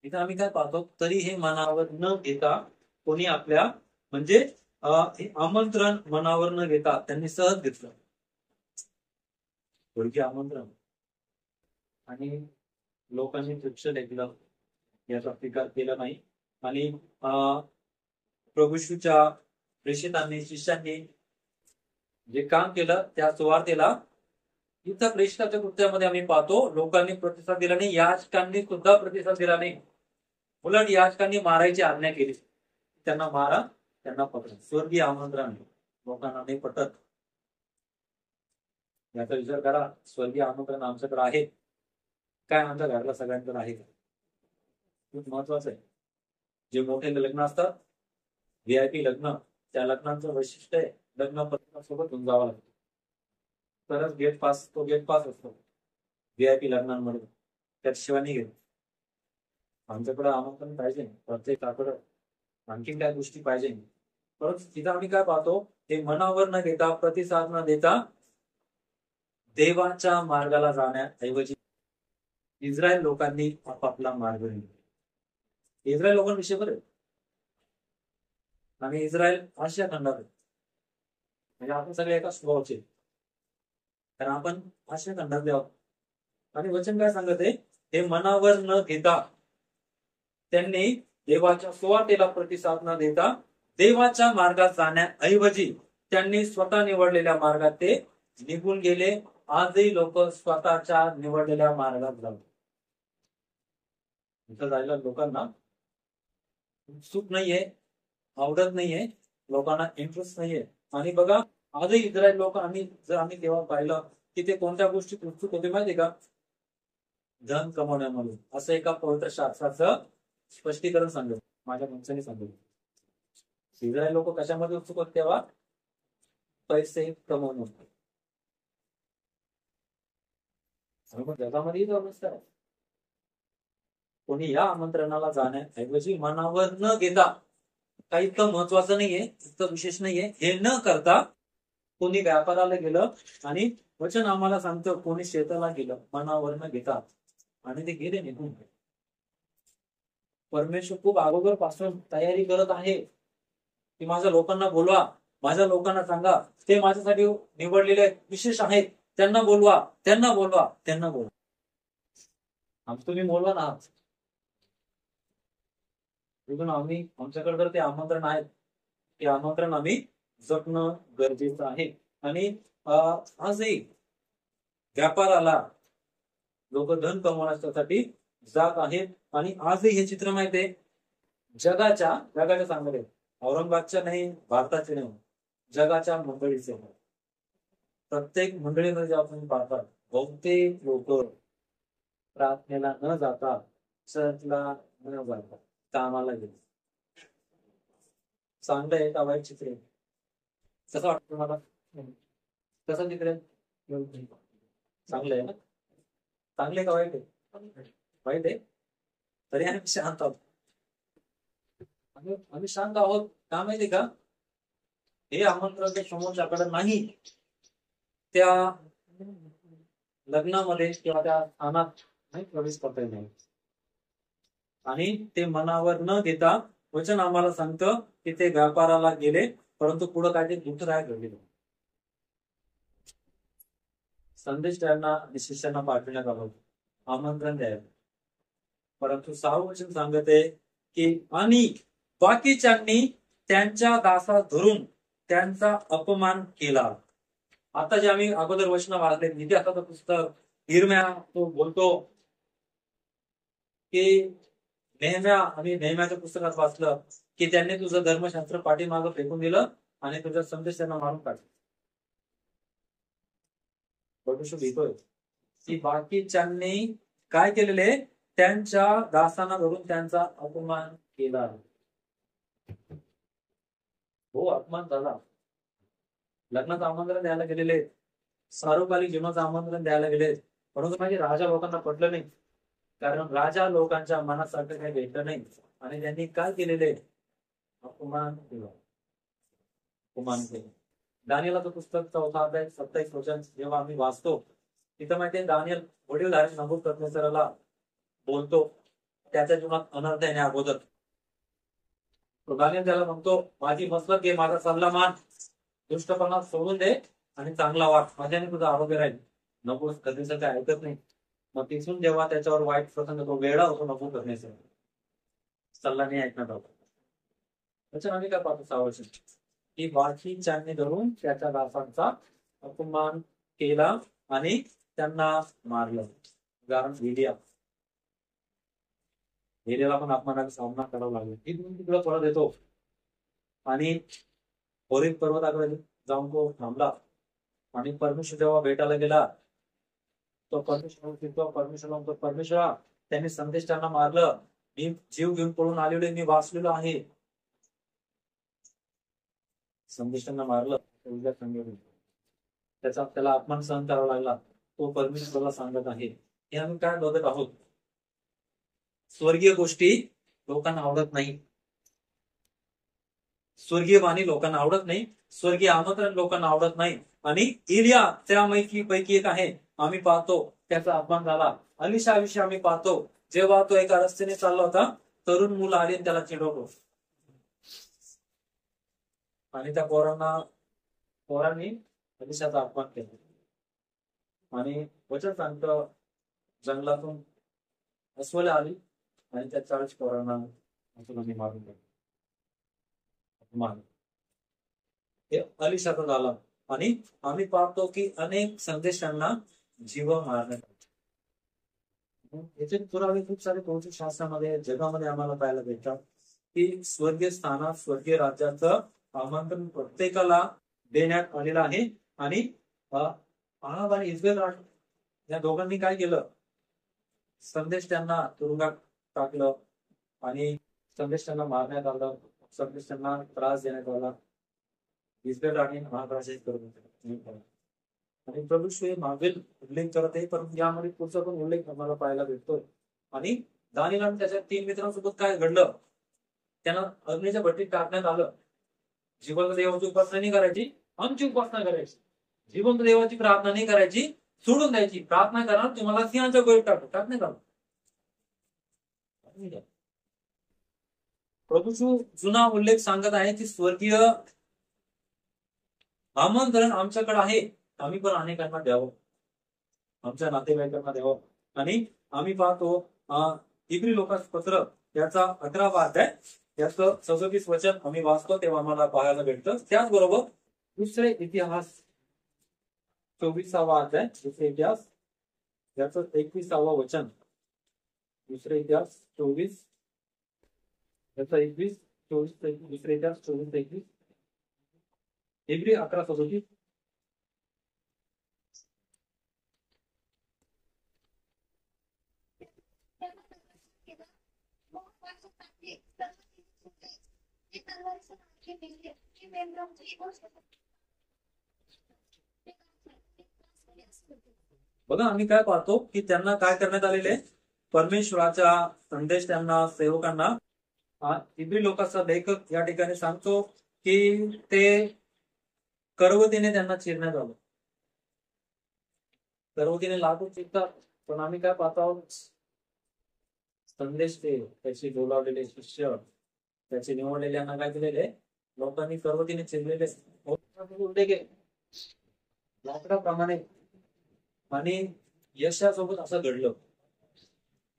इथं आम्ही काय पाहतो, तरी हे मनावर न घेता कोणी आपल्या, म्हणजे हे आमंत्रण मनावर न घेता त्यांनी सहज घेतलं, थोडकी आमंत्रण. आणि लोकांनी तुच्छ लेखलं, याचा स्वीकार केला नाही. आणि प्रभूच्या प्रेषितांनी, शिष्यांनी जे काम केलं त्या सुवार्तेला, इथं प्रेषिताच्या कृत्यामध्ये आम्ही पाहतो लोकांनी प्रतिसाद दिला नाही, याचकांनी सुद्धा प्रतिसाद दिला नाही. उलट याचकांनी मारायची आज्ञा केली, त्यांना मारा, त्यांना पकडा. स्वर्गीय आमंत्रण लोकांना नाही पटत. याचा विचार करा, स्वर्गीय आमंत्रण आमच्याकडे आहे काय? आमच्या घराला सगळ्यांकडे आहे का? खूप महत्वाचं आहे. जे मोठे लग्न असतात, VIP लग्न, त्या लग्नांचं वैशिष्ट्य आहे, लग्न पत्रिकासोबत घेऊन जावं लागतं, तरच गेट पास, तो गेट पास असतो VIP लग्नांमध्ये, त्याशिवाय नाही घेत. आमच्याकडे आमंत्रण पाहिजे, प्रत्येकाकडं आणखी काय गोष्टी पाहिजे. परंतु तिथं आम्ही काय पाहतो, हे मनावर न घेता, प्रतिसाद न देता, देवाच्या मार्गाला जाण्याऐवजी इस्रायल लोकांनी आपापला मार्ग निवडला. इस्रायल लोकांविषयी बरं, आणि इस्रायल आशिया खंडात, म्हणजे आपण सगळे एका स्वभावाचे, कारण आपण आशिया खंडातले आहोत. आणि वचन काय सांगत आहे, हे मनावर न घेता त्यांनी देवाच्या सुवार्तेला प्रतिसाद न देता देवाच्या मार्गात जाण्याऐवजी त्यांनी स्वतः निवडलेल्या मार्गात ते निघून गेले. आजही लोक स्वतःच्या निवडलेल्या मार्गात जातात. इथं जायला लोकांना उत्सुक नाहीये, आवडत नाहीये, लोकांना इंटरेस्ट नाहीये. आणि बघा, आजही इस्रायल लोक आम्ही तेव्हा पाहिलं की ते कोणत्या गोष्टीत उत्सुक होते माहितीये का? धन कमवण्यामध्ये. असं एका पवित्र शास्त्राचं स्पष्टीकरण सांगत माझ्या पंचाने सांगितलं. इस्रायल लोक कशामध्ये उत्सुक होते तेव्हा? पैसे कमवणं. जगामध्ये अवस्था आहे. कोणी या आमंत्रणाला जाण्याऐवजी मनावर न घेता, काही इतकं महत्वाचं नाहीये, इतकं विशेष नाहीये, हे न करता कोणी व्यापाराला गेलं आणि वचन आम्हाला सांगतं कोणी शेताला गेलं मनावर न घेता आणि ते गेले निघून. परमेश्वर खूप अगोदर पासून तयारी करत आहे की माझ्या लोकांना बोलवा, माझ्या लोकांना सांगा ते माझ्यासाठी निवडलेले विशेष आहेत, त्यांना बोलवा, त्यांना बोलवा, त्यांना बोलवा. तुम्ही बोलवा ना. आम्ही आमच्याकडे जर ते आमंत्रण आहेत, ते आमंत्रण आम्ही जपणं गरजेचं आहे. आणि आजही व्यापाराला लोक धन कमवण्यासाठी जात आहेत. आणि आजही हे चित्र माहितीये, जगाच्या सांगते, औरंगाबादच्या नाही, भारताचे नाही, जगाच्या मंडळीचे. प्रत्येक मंडळीमध्ये आपण पाहतात बहुतेक लोक प्रार्थनेला न जाता, चर्चला न जाता कामाला गेले. चांगलं आहे का वाईट चित्र आहे? कसं वाटतं तुम्हाला? कसं चित्र आहे? चांगलं आहे ना? चांगलं आहे का वाईट आहे? वाईट आहे. तरी आम्ही शांत आहोत. आम्ही शांत आहोत का माहिती का? हे आमंत्रण समोरच्याकडे नाही, त्या लग्नामध्ये किंवा त्या स्थानात नाही प्रवेश करता नाही. आणि ते मनावर न घेता वचन आम्हाला सांगतं की ते व्यापाराला गेले, परंतु पुढे काय ते दुःखदायक घडले. संदेश त्यांना आणि शिष्यांना पाठविण्यात आलं, आमंत्रण द्यायला. परंतु 6 वचन सांगते की आणि बाकीच्यांनी त्यांच्या दासात धरून त्यांचा अपमान केला. आता जे आम्ही अगोदर वचन वाचले, इतिहासाचं पुस्तक इर्म्या तो बोलतो की आम्ही नेहम्याच्या पुस्तकात वाचलं की त्यांनी तुझं धर्मशास्त्र पाठीमागं फेकून दिलं आणि तुझा संदेश त्यांना मारून टाकला. की बाकीच्यांनी काय केलेले? त्यांच्या दासांना धरून त्यांचा अपमान केला. हो, अपमान झाला. लग्नाचं आमंत्रण द्यायला गेलेले, सार्वकालिक जीवनाचं आमंत्रण द्यायला गेले, परंतु माझे राजा लोकांना पटलं नाही, कारण राजा लोकांच्या मनासारखं काही भेटलं नाही. आणि त्यांनी काय केलेले? अपमान केला. अपमान केला. दानियेलाचं पुस्तक 4 अध्याय 27 वचन जेव्हा आम्ही वाचतो, तिथं माहितीये दानियल वडीलधारी नबूकदनेस्सराला बोलतो त्याच्या जीवनात अनर्थ येण्या अगोदर. तो दानियल त्याला म्हणतो, माझी मसलत घे, माझा सल्ला मान, दुष्टपणा सोडून दे आणि चांगला वाट, माझ्याने तुझं आरोग्य राहील. नबूकदनेस्सर काय ऐकत नाही. मग तिथून जेव्हा त्याच्यावर वाईट प्रसंग, तो वेडा होतो नबूकदनेस्सर, सल्ला नाही ऐकण्यात होता. त्याच्या आम्ही काय पाहतो 6 वचन की बाकीच्यांनी धरून त्याच्या दासांचा अपमान केला आणि त्यांना मारलं. कारण एलियाला पण अपमानाचा सामना करावा लागला. इथून तिकडे परत येतो आणि होरेब पर्वताकडे जाऊन तो थांबला. आणि परमेश्वर जेव्हा भेटायला गेला, तो परमेश्वरा त्यांनी संदेश त्यांना मारलं, मी जीव घेऊन पळून आलेलो, मी वाचलेलो आहे. संदेश त्यांना मारलं, त्याला अपमान सहन करावा लागला. तो परमेश्वराला सांगत आहे. हे आम्ही काय बघत आहोत? स्वर्गीय गोष्टी लोकांना आवडत नाही, स्वर्गीय वाणी लोकांना आवडत नाही, स्वर्गीय आमंत्रण लोकांना आवडत नाही. आणि इलिया त्यापैकी एक आहे. आम्ही पाहतो त्याचा अपमान झाला. अलिशा विषयी आम्ही पाहतो, जेव्हा तो एका रस्त्याने चालला होता, तरुण मुलं आली आणि त्याला चिडवतो आणि त्या पोरांनी अलिशाचा अपमान केला. आणि वचन सांगतं, जंगलातून अस्वले आली आणि त्या 40 पोरांना मारून टाकलं. हे अलिशाचा झाला. आणि आम्ही पाहतो की अनेक संदेशांना जीव मारण्यात याचे पुरावे खूप सारे भौतिक शास्त्रामध्ये, जगामध्ये आम्हाला पाहायला भेटतात. की स्वर्गीय स्थानात स्वर्गीय राज्याचं आमंत्रण प्रत्येकाला देण्यात आलेलं आहे. आणि आहाब आणि इस्रायल या दोघांनी काय केलं? संदेश त्यांना तुरुंगात टाकलं आणि संदेश त्यांना मारण्यात आलं, संदेश त्यांना त्रास देण्यात आला. इस्रायल आणि महाराजात करत होते. आणि प्रभू हे मागील उल्लेख करत आहे, परंतु यामध्ये पुढचा पण उल्लेख आम्हाला पाहायला भेटतो. आणि दानिएल आणि त्याच्या 3 मित्रांसोबत काय घडलं? त्यांना अग्नीच्या भट्टीत टाकण्यात आलं. जिवंत देवाची उपासना नाही करायची, आमची उपासना करायची. जिवंत देवाची प्रार्थना नाही करायची, सोडून द्यायची. प्रार्थना करा तुम्हाला सिंहाच्या गोळीत टाकण्यात आलं. प्रभूचा जुना उल्लेख सांगत आहे की स्वर्गीय आमंत्रण आमच्याकडे आहे, आम्ही पण अनेकांना द्यावं, आमच्या नातेवाईकांना द्यावं. आणि आम्ही पाहतो इब्री लोकांचं पत्र याचा 11वा अध्याय याचं 37 वचन आम्ही वाचतो तेव्हा आम्हाला पाहायला भेटतं. त्याचबरोबर दुसरे इतिहास 24वा अध्याय, दुसरे इतिहास याचं 21वा वचन. दुसरे इतिहास 24 याचा 21, 24, दुसरे इतिहास 24, 21. इब्री 11:37. बघा आम्ही काय पाहतो की त्यांना काय करण्यात आलेले? परमेश्वराचा संदेश त्यांना, सेवकांना इब्री लोकांचा लेखक या ठिकाणी सांगतो की ते करवतीने त्यांना चिरण्यात आलं. करवतीने लागू चिरतात, पण आम्ही काय पाहतो? संदेश ते त्याचे बोलावलेले शिष्य, त्याचे निवडलेल्यांना काय केलेले? लोकांनी करवतीने चिरलेले लाकडाप्रमाणे. आणि यशासोबत असं घडलं.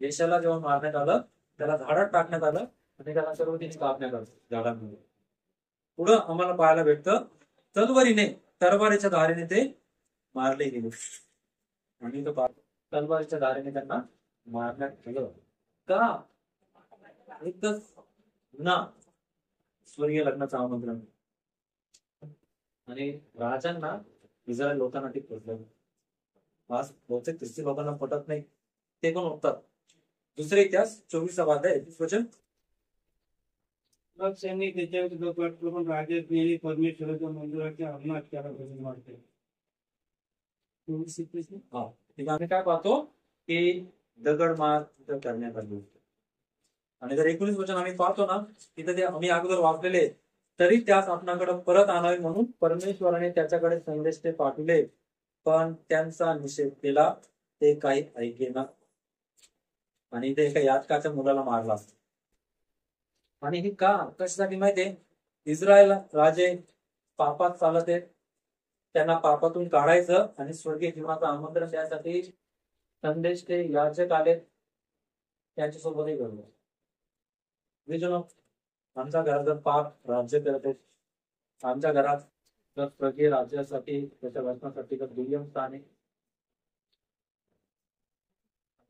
यशाला जेव्हा मारण्यात आलं, त्याला झाडात टाकण्यात आलं आणि त्याला करवतीने कापण्यात आलं झाडांमध्ये. पुढं आम्हाला पाहायला भेटतं तलवारीने, तलवारीच्या धारेने ते मारले गेले. आणि तलवारीच्या धारेने त्यांना मारण्यात आलं. का? एकच ना स्वर्गीय लग्नाचं आमंत्रण. आणि राजांना इस्रायल लोकांना ते पटलं. आज बहुतेक ख्रिस्ती लोकांना पटत नाही, ते पण होतात. दुसरे इतिहास 24वा अध्याय 21 वचन. मग त्यांनी त्याच्यावर कट करून राजाने परमेश्वराच्या मंदिराच्या अंगणात त्याला भजन वाटते. आम्ही काय पाहतो की दगडमार तिथं करण्यात आली. आणि जर 19 वचन आम्ही पाहतो ना, तिथं ते आम्ही अगोदर वाचलेले, तरी त्यास आपणाकडे परत आणावे म्हणून परमेश्वराने त्याच्याकडे संदेश ते पाठवले, पण त्यांचा निषेध केला, ते काही ऐकेना. आणि ते एका याचकाच्या मुलाला मारला. आणि हे का कशासाठी माहितीये? इस्रायल राजे पापात चालत आहेत, त्यांना पापातून काढायचं आणि स्वर्गीय जीवनाचं आमंत्रण द्यायसाठी संदेश ते याचक आले, त्यांच्यासोबतही घडलं. आमच्या घरात जर पाप राज्य करत आहेत, आमच्या घरात जर स्वर्गीय राज्यासाठी त्याच्या वचनासाठी जर दुय्यम स्थान आहे,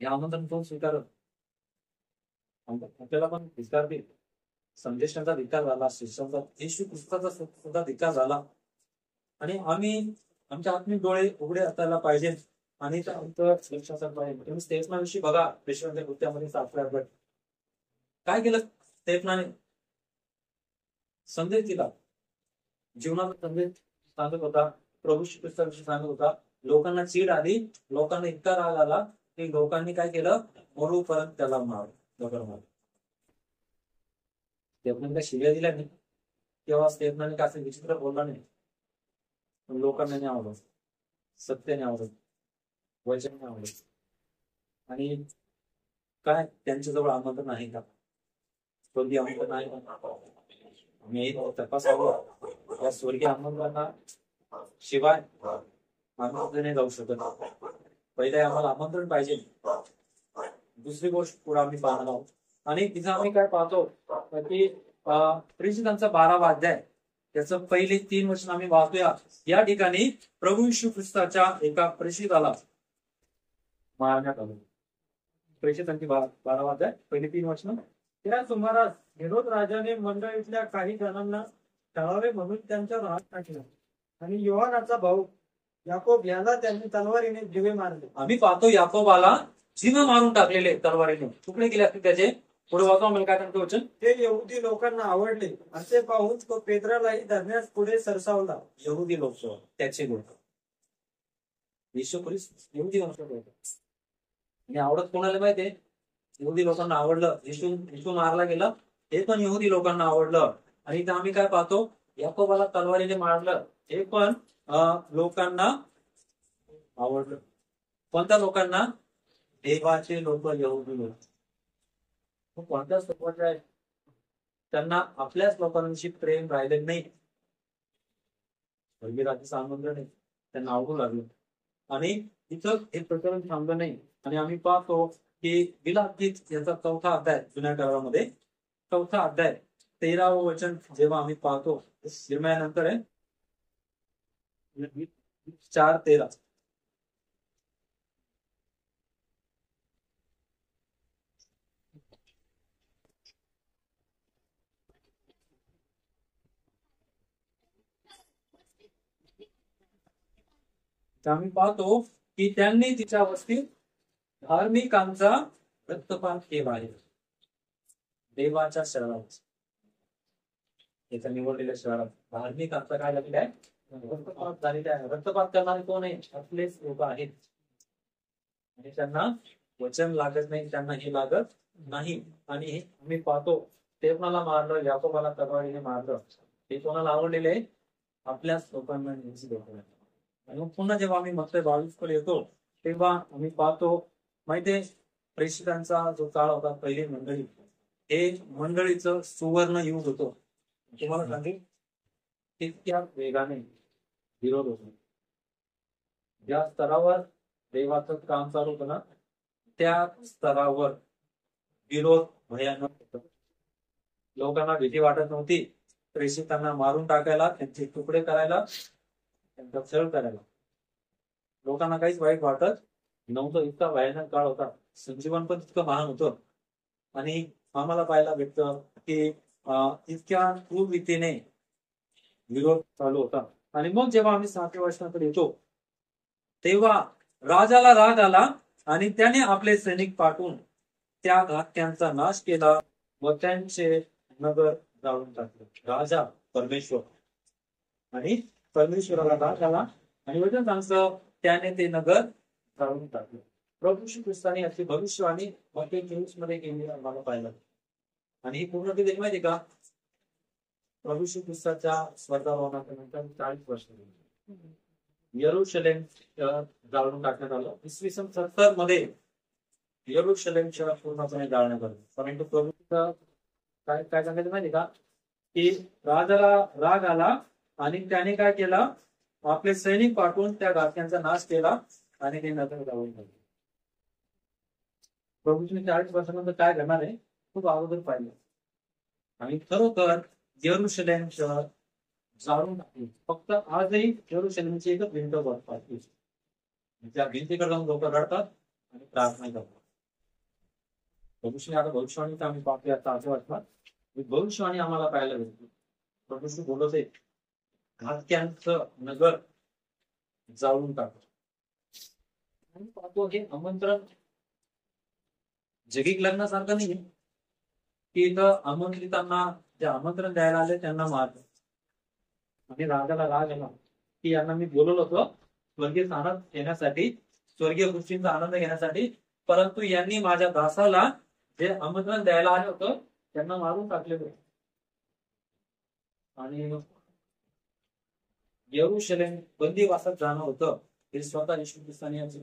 हे आमंत्रण कोण स्वीकारत? आपल्याला पण धिक्कार देईल. संदेशाचा धिक्कार झाला, शिष्याचा, येशू ख्रिस्ताचा सुद्धा धिक्कार झाला. आणि आम्ही आमच्या आत्मिक डोळे उघडे असायला पाहिजे आणि आमचं लक्ष असायला पाहिजे. तुम्ही स्टेफनाविषयी बघा, पेशव्यांच्या कृत्यामध्ये 7व्या काय केलं स्टेफनाने? संदेश दिला, जीवनाचा संदेश सांगत होता, प्रभू ख्रिस्ताविषयी सांगत होता. लोकांना चीड आली, लोकांना इतका राग आला की लोकांनी काय केलं? मरूपर्यंत त्याला मार. स्टेफनाने काय शिव्या दिल्या नाही, तेव्हा स्टेफनाने काय विचित्र बोलला नाही. पण लोकांना नाही आवडत, सत्य नाही आवडत, वचन नाही आवडत. आणि काय त्यांच्याजवळ आमंत्रण आहे का? स्वर्गीय आमंत्रण आहे का? मी तपासावं. या स्वर्गीय आमंत्रणाला शिवाय आम्ही नाही जाऊ शकत. पहिले आम्हाला आमंत्रण पाहिजे. दुसरी गोष्ट पुढे आम्ही पाहणार आहोत. आणि तिथं आम्ही काय पाहतो की प्रेषितांचा 12वा अध्याय त्याचं पहिले 3 वचन आम्ही वाचूया. या ठिकाणी प्रभू येशू ख्रिस्ताच्या एका प्रेषिताला मारण्यात आलं. प्रेषितांची 12वा अध्याय पहिले 3 वचन. त्या सुमारास हेरोद राजाने मंडळीतल्या काही जणांना टाळावे म्हणून त्यांच्यावर हात टाकला आणि योहानाचा भाऊ याकोब याला त्यांनी तलवारीने जीवे मारले. आम्ही पाहतो याकोबाला जीव मारून टाकलेले तलवारीने, तुकडे केले असते त्याचे. पुढे वाचवा मला काय सांगतो वचन. ते यहुदी लोकांना आवडले असे पाहून तो पेत्रालाही धरण्यास पुढे सरसावला. यहुदी लोक त्याचे लोक येशू ख्रिस्त यहुदी वंशज होते. आणि आवडत कोणाला माहितीये? यहुदी लोकांना आवडलं. येशू मारला गेला हे पण यहुदी लोकांना आवडलं. आणि इथं आम्ही काय पाहतो, याकोबाला तलवारीने मारलं हे पण लोकांना आवडलं. कोणत्या लोकांना? देवाचे लोक, यहुदी लोक. कोणत्याच लोकांचे आहेत त्यांना आपल्याच लोकांशी प्रेम राहिले नाही, राज्याचा आनंद नाही, त्यांना आवडू लागलं. आणि इथं हे प्रकरण थांबलं नाही. आणि आम्ही पाहतो की विलापगीत याचा 4था अध्याय, जुन्या करारामध्ये 4था अध्याय 13वं वचन जेव्हा आम्ही पाहतो, निर्मयानंतर आहे 4:13. आम्ही पाहतो की त्यांनी तिच्या वस्तीत धार्मिकांचा रक्तपात केला आहे. देवाच्या शहरात, याच्या निवडलेल्या शहरात धार्मिकांचा काय झालेला आहे? रक्तपात झालेला आहे. रक्तपात करणारे कोण आहे? आपलेच लोक आहेत. आणि त्यांना वचन लागत नाही, त्यांना हे लागत नाही. आणि आम्ही पाहतो ते कोणाला मारलं? याकोबाला तलवारीने मारलं. हे कोणाला आवडलेले आहे? आपल्याच लोकांना. आणि मग पुन्हा जेव्हा आम्ही मत्तय 22 कडे येतो तेव्हा आम्ही पाहतो, माहितीये प्रेषितांचा जो काळ होता, पहिली मंडळी, हे मंडळीचं सुवर्ण युग होतं. तुम्हाला सांगेल इतक्या वेगाने विरोध होतो. ज्या स्तरावर देवाचं काम चालू होतं ना, त्या स्तरावर विरोध भयानक होत. लोकांना भीती वाटत नव्हती प्रेषितांना मारून टाकायला, त्यांचे तुकडे करायला, त्यांचा छळ करायला. लोकांना काहीच वाईट वाटत नव्हतं. इतका भयानक काळ होता. संजीवन पण इतकं महान होतं. आणि आम्हाला पाहायला भेटतं की इतक्या क्रूररीतीने विरोध चालू होता. आणि मग जेव्हा आम्ही 7व्या वर्षाकडे येतो तेव्हा राजाला राग आला आणि त्याने आपले सैनिक पाठवून त्या घातक्यांचा नाश केला व त्यांचे नगर जाळून टाकले. राजा परमेश्वर, आणि परमेश्वराला राग आला आणि वचन सांगतं त्याने ते नगर जाळून टाकले. प्रभू श्री ख्रिस्ताने अशी भविष्यवाणी मत्तय 24 मध्ये केली आम्हाला पाहिलं. आणि ही पूर्ण कधी माहिती का? प्रभू श्री ख्रिस्ताच्या स्वर्गारोहणानंतर 40 वर्ष यरूशलेम जाळून टाकण्यात आलं. इसवी सन 70 मध्ये यरूशलेम शहर पूर्णपणे जाळण्यात आलं. परंतु प्रभू काय सांगायचं माहिती का? की राजाला राग आला आणि त्याने काय केलं? आपले सैनिक पाठवून त्या घातक्यांचा नाश केला आणि ते नगर जाळून टाकले. प्रभूची 40 वर्षानंतर काय घडणार आहे खूप अगोदर पाहिलं. आणि खरोखर यरूशलेम शहर जाळून टाकले. फक्त आजही यरूशलेमची एकच भिंत बसतात. त्या भिंतीकडे जाऊन लोक रडतात आणि प्रार्थना करतात. प्रभूशी आता भविष्यवाणी आम्ही पाहतोय आता असं वाटतं भविष्यवाणी आम्हाला पाहायला भेटतो. प्रभूशी बोलत आहे घातक्यांचं नगर जाळून टाकत. आणि पाहतो हे आमंत्रण जगिक लग्नासारखं नाही की इथं आमंत्रितांना जे आमंत्रण द्यायला आले त्यांना मारलं. आणि राजाला राग आला की यांना मी बोलवलं होतं स्वर्गीय आनंद घेण्यासाठी, स्वर्गीय गोष्टींचा आनंद घेण्यासाठी, परंतु यांनी माझ्या दासाला जे आमंत्रण द्यायला आलं होतं त्यांना मारून टाकले होते. आणि यरूशलेम बंदीवासात जाणं होतं हे स्वतः येशू ख्रिस्ताने यांचे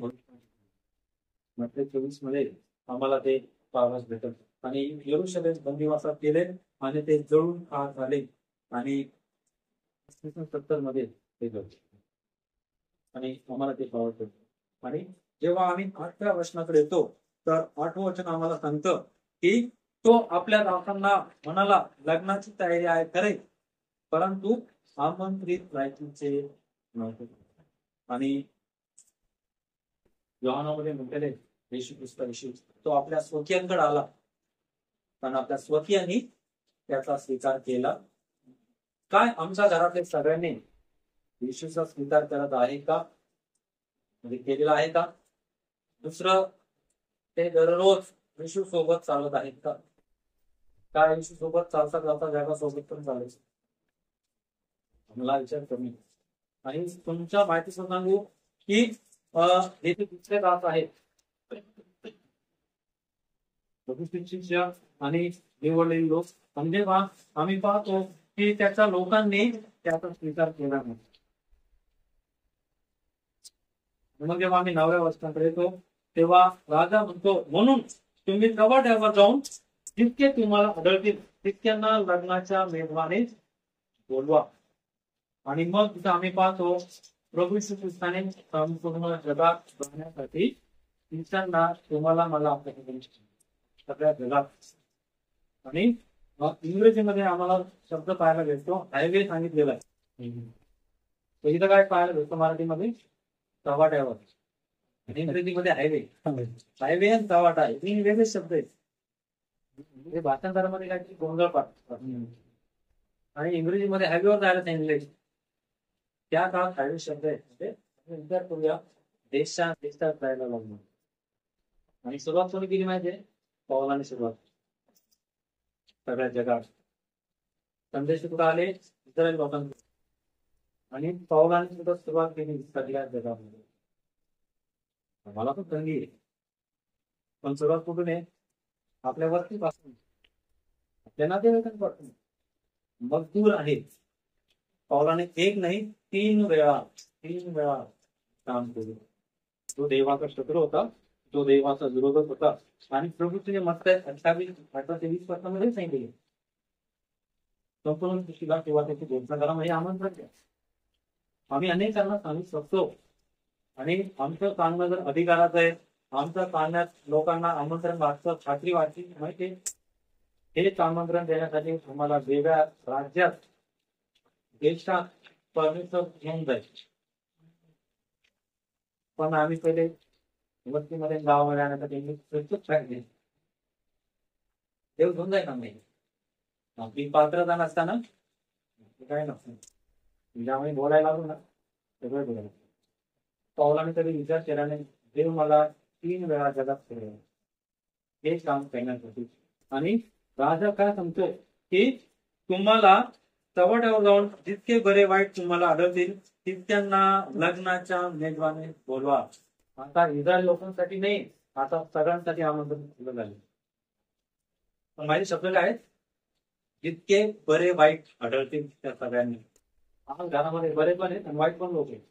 मत्तय 24 मध्ये आम्हाला ते पाहावयास भेटत. आणि यरूशलेम बंदीवासात गेले आणि ते जळून खाक झाले. आणि 70 मध्ये ते घडले आणि आम्हाला ते पाहावयास भेटतं. आणि जेव्हा आम्ही 8व्या वचनाकडे येतो तर 8वं वचन आम्हाला सांगतं की तो आपल्या दासांना म्हणाला लग्नाची तयारी आहे खरे, परंतु आमंत्रित राहायचे नव्हते. आणि योहानामध्ये म्हटलेले येशू ख्रिस्त तो आपल्या स्वकीयांकडे आला पण आपल्या स्वकीयांनी त्याचा स्वीकार केला. काय आमच्या घरातले सगळ्यांनी येशूचा स्वीकार करत आहे का, म्हणजे केलेला आहे का? दुसरं, ते दररोज येशू सोबत चालत आहेत का? काय येशू सोबत चालता चालता जगासोबत पण चालायचं? मला विचार कमी. आणि तुमच्या माहितीचं सांगू की येथे दुसरे दास आहेत, शिष्य आणि निवडलेले लोक. म्हणजे आम्ही पाहतो की त्याच्या लोकांनी त्याचा स्वीकार केला नाही. मग जेव्हा आम्ही 9व्या वचनाकडे येतो तेव्हा राजा म्हणतो, म्हणून तुम्ही कवाट्यावर जाऊन जितके तुम्हाला आढळतील तितक्यांना लग्नाच्या मेजवानीत बोलवा. आणि मग तिथं आम्ही पाहतो प्रभू येशू ख्रिस्ताने संपूर्ण जगात बघण्यासाठी तिसऱ्यांदा तुम्हाला मला आपल्याकडे सगळ्या जगात. आणि इंग्रजीमध्ये आम्हाला शब्द पाहायला भेटतो हायवे सांगितलेला आहे. तर इथं काय पाहायला भेटतो मराठीमध्ये? चव्हाट्यावर. आणि इंग्रजीमध्ये हायवे. हायवे आणि चव्हाटा हे वेगळे शब्द आहेत. हे भाषांतरामध्ये काहीतरी गोंधळ पाडतात. आणि इंग्रजीमध्ये हायवेवर जायला सांगितले. त्या काळात हायवे शब्द आहे. विचार करूया, देशात जायला लागलो. आणि सुरुवात कोणी केली माहितीये? पौलाने सुरुवात. सगळ्या जगात संदेश कुठं आले? इस्रायल लोकांकडे. आणि पौलाने सुद्धा सुरुवात केली सगळ्या जगामध्ये. मला पण तंगी आहे, पण सुरुवात कुठून आहे? आपल्या वस्तीपासून, आपल्या नातेवाईकांपासून. मजदूर आहे. पौलाने एक नाही 3 वेळा काम केले. तो देवाचा शत्रू होता, तो देवाचा विरोधक होता. आणि प्रभूचे मत 28-23 सांगितले, संपूर्ण सृष्टीला किंवा त्याची घोषणा करा म्हणजे आमंत्रण द्या. आम्ही अनेकांना सांगू शकतो. आणि आमचं सांगणं जर अधिकाराचं आहे, आमचं सांगण्यात लोकांना आमंत्रण वाटतं, खात्री वाटते माहिती. हेच आमंत्रण देण्यासाठी तुम्हाला वेगळ्या राज्यात देशात परमेश्वर घेऊन जाईल. पण आम्ही पहिले वस्तीमध्ये गावामध्ये आणण्यासाठी देव घेऊन जाईल आम्ही. आपली पात्रता नसताना काय नसतं, म्हणजे आम्ही बोलायला लागलो ना सगळं बोलायला. पौलाने कधी विचार केला नाही, देव मला 3 वेळा जगात फिरवलं हे काम करण्यासाठी. आणि राजा काय सांगतोय की तुम्हाला चव्हाट्यावर जाऊन जितके बरे वाईट तुम्हाला आढळतील तितक्यांना लग्नाच्या मेजवानीत बोलवा. आता इस्रायल लोकांसाठी नाही, आता सगळ्यांसाठी आमंत्रण दिलं झालं. पण माझे शब्द काय आहेत? जितके बरे वाईट आढळतील त्या सगळ्यांनी. आज घरामध्ये बरे पण आहेत आणि वाईट पण लोक आहेत.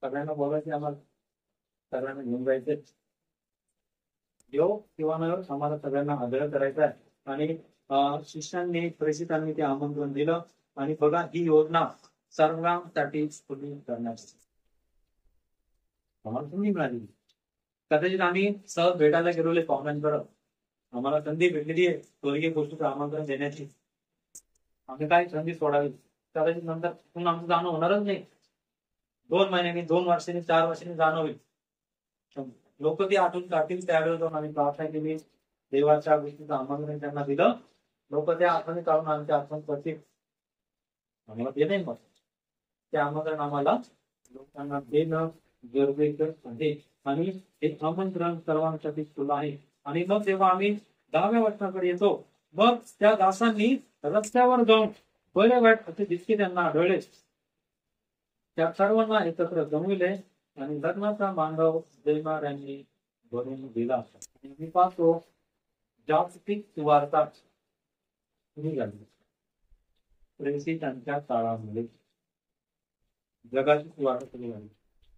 सगळ्यांना बोलायचे, आम्हाला सगळ्यांना घेऊन जायचे. देव किंवा आम्हाला सगळ्यांना आदर करायचा आहे. आणि शिष्यांनी प्रेषितांनी ते आमंत्रण दिलं. आणि बघा, ही योजना सर्वांसाठी खुली करण्याची आम्हाला संधी मिळाली. कदाचित आम्ही सहज भेटायला गेलेले पाहुण्यांकडे, आम्हाला संधी भेटलेली आहे स्वर्गीय गोष्टीचं आमंत्रण देण्याची. आम्ही काय संधी सोडावी? कदाचित नंतर पुन्हा आमचं जाणं होणारच नाही. 2 महिन्यांनी, 2 वर्षांनी, 4 वर्षांनी जाणं होईल. लोक ती आठवून काढतील. त्यावेळेस जाऊन आम्ही प्रार्थना केली, देवाच्या गोष्टीचं आमंत्रण त्यांना दिलं. लोक त्या आठवणी काढून आमच्या आठवण करतील. आम्हाला ते नाही, मग ते आमंत्रण आम्हाला लोकांना देणं गरजेचं आहे. आणि हे आमंत्रण सर्वांसाठी खुलं आहे. आणि मग जेव्हा आम्ही 10व्या वचनाकडे येतो, मग त्या दासांनी रस्त्यावर जाऊन बरे वाईट असे जितके त्यांना आढळले त्या सर्वांना एकत्र जमविले आणि लग्नाचा मांडव देणाऱ्यांनी भरून दिला. मी पाहतो जागतिक सुवार्ता निघाली प्रेषितांच्या काळामध्ये. जगाची सुवार्ता सुरू झाली.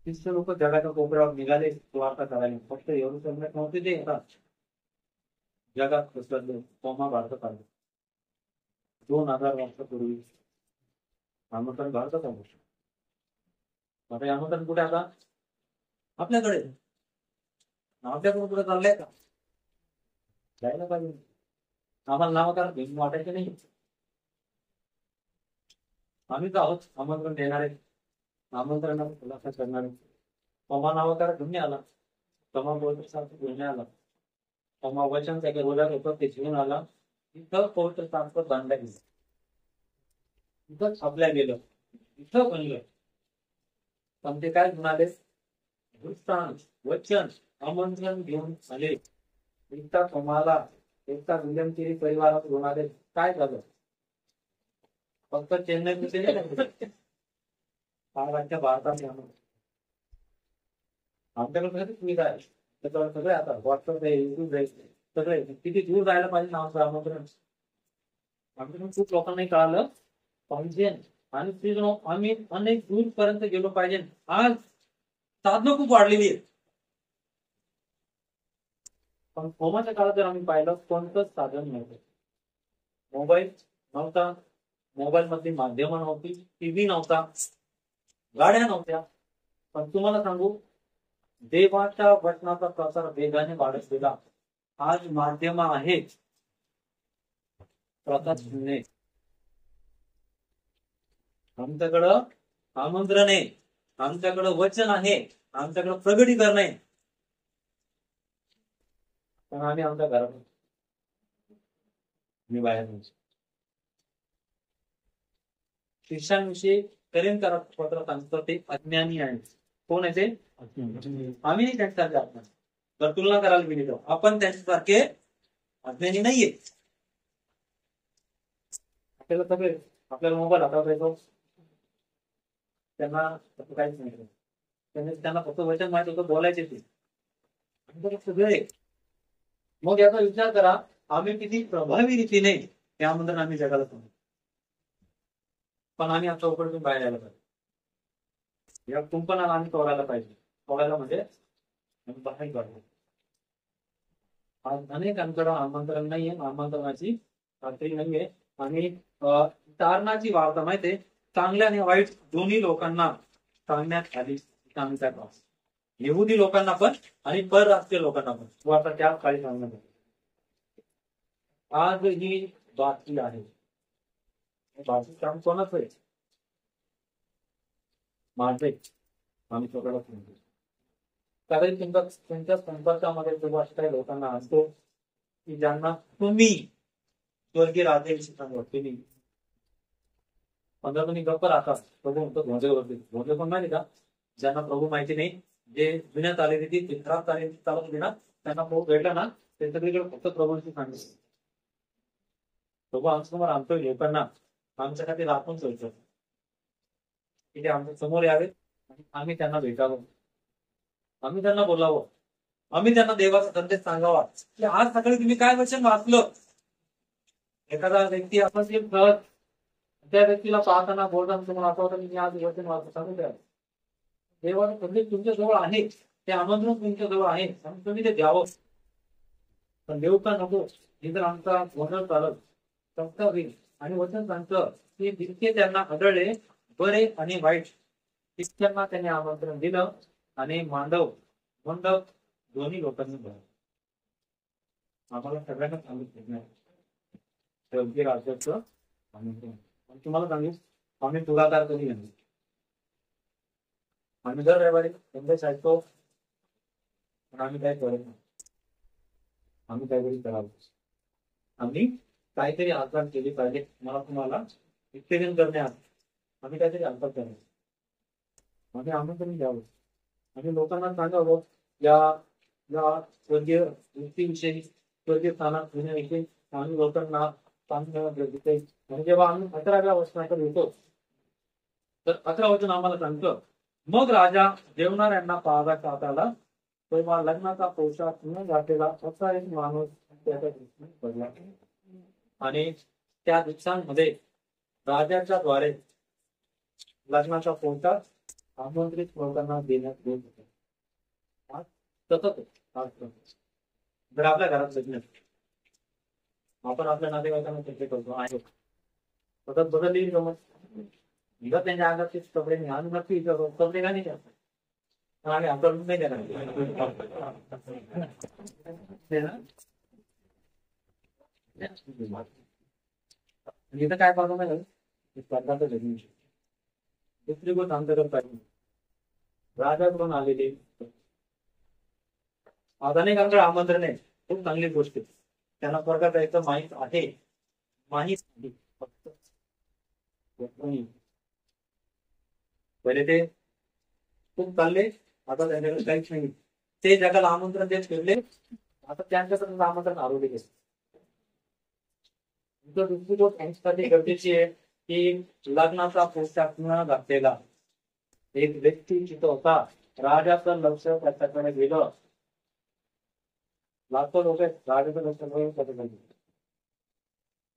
30 लोक जगाच्या कोपऱ्यावर निघाले सुवार्ता करायला. फक्त एवढं समजत नव्हते ते येतात जगात पसरले. भारतात आले 2000 वर्षापूर्वी. आमंत्रण भारतात आलं. आता आमंत्रण कुठे? आता आपल्याकडे. आपल्याकडून कुठे चाललंय का? जायला पाहिजे. आम्हाला नावाकार घेऊन वाटायचे नाही. आम्हीच आहोत आमंत्रण देणारे, आमंत्रणाला खुलासा करणारे. नावाकार घेऊन आला, तमा बोलतो घेऊन आला. मग वचन त्या रोजात होतं ते घेऊन आला. इथं पवित्र स्थानचं बांधल्या गेलं, इथं छापल्या गेलं, इथं बनलं. पण ते काय घेऊन आले? वृत्तांत, वचन, आमंत्रण घेऊन आले. एकटा तुम्हाला, एकटा विलंबगिरी परिवारात घेऊन आले. काय झालं? फक्त चेन्नईमध्ये नाही, महाराष्ट्र भारतात आमच्याकडे कसं सुविधा आहे, त्याच्यावर सगळे आता व्हॉट्सअप आहे, युट्यूब आहे, सगळे किती दूर जायला पाहिजे ना आमचं आमंत्रण. आमच्याकडून खूप लोकांनाही कळालं पाहिजे. आणि ते आम्ही अनेक दूर पर्यंत गेलो पाहिजे. आज साधनं खूप वाढलेली आहेत, पण होमाच्या काळात जर आम्ही पाहिलं कोणतंच साधन नव्हतं. मोबाईल नव्हता, मोबाईल मधली माध्यमं नव्हती, टीव्ही नव्हता, गाड्या नव्हत्या. पण तुम्हाला सांगू, देवाच्या वचनाचा प्रसार वेगाने वाढत गेला. आज माध्यम आहेत, प्रसार सुनणे. आमच्याकडं आमंत्रण आहे, आमच्याकडं वचन आहे, आमच्याकडं प्रगटीकरण आहे, पण आम्ही आमच्या घरात मी बाहेर शिष्यांविषयी करेन करा पत्र सांगतो ते अज्ञानी आहे. कोण आहे ते? आम्ही त्यांच्यासारखे आपण जर तुलना करायला गेली तर आपण त्यांच्यासारखे अज्ञानी नाहीये. आपल्याला सगळे आपल्याला मोबाईल हातात येतो, त्यांना काहीच नाही. त्यांना फक्त वचन माहित होतं, बोलायचे ते सगळे. मग याचा विचार करा, आम्ही किती प्रभावी रीतीने हे आमंत्रण आम्ही जगाला सांगतो. पण आम्ही आमचा उपयोग बाहेर यायला पाहिजे, या कुंपणाला आम्ही तोडायला पाहिजे. तोडायला म्हणजे बाहेर काढतो. आज अनेकांकडे आमंत्रण नाहीये, आमंत्रणाची खात्री नाहीये. आणि तारणाची वार्ता माहितीये, चांगल्या आणि वाईट दोन्ही लोकांना सांगण्यात आली. यहुदी लोकांना पण आणि परराष्ट्रीय लोकांना पण वार्ता त्याच काळी सांगण्यात आली. आज ही बातमी आहे. बातमी काम कोणाच आहे? माझे. आम्ही स्वतःला सांगतो, कारण तुमच्या संपर्कामध्ये जेव्हा अशा काही लोकांना असतो की ज्यांना तुम्ही स्वर्गीय राज्याविषयी सांगतो, तुम्ही पंधरा तुम्ही गप्प राहतात, प्रभू म्हणतो धोंडेवरती. धोंडे पण माहिती का? ज्यांना प्रभू माहिती नाही, जे जुन्यात आलेली ती चित्रात आलेली चालत होती ना, त्यांना प्रभू भेटला ना, ते सगळीकडे फक्त प्रभूंशी सांगितलं. प्रभू आमच्यासमोर आणतोय लोकांना, आमच्यासाठी राखून ठेवतो की ते आमच्या समोर यावेत आणि आम्ही त्यांना भेटावं, आम्ही त्यांना बोलावं, आम्ही त्यांना देवाचा संदेश सांगावा की आज सकाळी तुम्ही काय वचन वाचलं. एखादा व्यक्ती असेल तर त्या व्यक्तीला पाहताना बोलताना तुम्हाला आठवतं की मी आज वचन वाचलं, सांगू द्या. देवाचा संदेश तुमच्या जवळ आहे, ते आमंत्रण तुमच्या जवळ आहे आणि तुम्ही ते द्यावं. पण देऊ का नको हे जर आमचा गोंधळ चालत संस्था होईल. आणि वचन सांगतं की जितके त्यांना आढळले बरे आणि वाईट तितक्यांना त्यांनी आमंत्रण दिलं आणि मांडव मंडप दोन्ही लोकांनी भरलं. आम्हाला सगळ्यांना सांगितलं नाही राज्याचं आमंत्रण. तुम्हाला सांगू, आम्ही पुढाकार कधी घेणार. आम्ही दर रविवारी संदेश ऐकतो, पण आम्ही काय करत नाही. आम्ही काहीतरी करावं, आम्ही काहीतरी हालचाल केली पाहिजे. मला तुम्हाला एक्सपिरियन्स करण्यात आम्ही काहीतरी हालचाल करावं, आम्ही आमंत्रण द्यावं आणि लोकांना सांगावं या स्वर्गीय व्यक्तीविषयी, स्वर्गीय स्थानात घेण्याविषयी आम्ही लोकांना सांगणं गरजेचं आहे. म्हणजे जेव्हा आम्ही 11व्या वचनाकडे येतो तर 11 वचन आम्हाला सांगतं, मग राजा जेवणाऱ्यांना पाहायला आला, तेव्हा लग्नाचा पोशाख न घातलेला असा एक माणूस त्याच्या दृष्टीने पडला आणि त्या दिवसांमध्ये राजाच्या द्वारे लग्नाचा पोशाख आमंत्रित लोकांना देण्यात येत होता. सतत जर आपल्या घरात लग्न आपण आपल्या नातेवाईकांना चर्चा करतो आहे, सतत बदलली जमत जर त्यांच्या अंगात ते कपडे नाही आणि नक्की कपडे का नाही करतात आम्ही आंदोलन नाही देणार. इथं काय पाहतो नाही स्पर्धाचं जगून दुसरी गोष्ट आमच्याकडे पाहिजे राजाकडून आलेले आज अनेकांकडे आमंत्रण आहे, खूप चांगली गोष्ट आहे. त्यांना स्वर्गात जायचं माहीत आहे, माहीत नाही फक्त पहिले ते खूप चालले, आता त्यांच्याकडे काहीच नाही. ते जगाला आमंत्रण देत फिरले, आता त्यांच्याकडे आमंत्रण हरवले गेले. दुसरी गोष्ट त्यांच्यासाठी गरजेची आहे की लग्नाचा पोशाख न घातलेला एक व्यक्ती तिथं होता, राजाचं लक्ष त्याच्याकडे गेलं. लाखो लोक राजाचं लक्ष त्याच्याकडे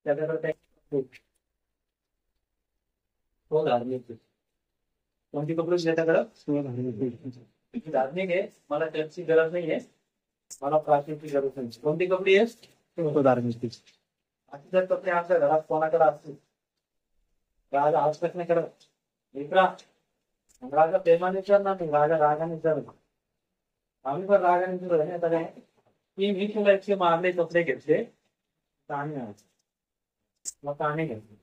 त्याच्याकडे तो धार्मिक. कोणती कपडे त्याच्याकडं धार्मिक आहे, मला त्याची गरज नाहीये, मला प्राचीनची गरज नाही. कोणती कपडे आहे धार्मिक. अशी जर कपडे आमच्या घरात कोणाकडे असतील, राजा हस्तक नाही करत. मित्रा राजा प्रेमाने विचारणार नाही, राजा रागाने विचारणार. आम्ही पण रागाने विचारलं की मी तुला इतके मारले कपडे घेतले मग काने घेतले.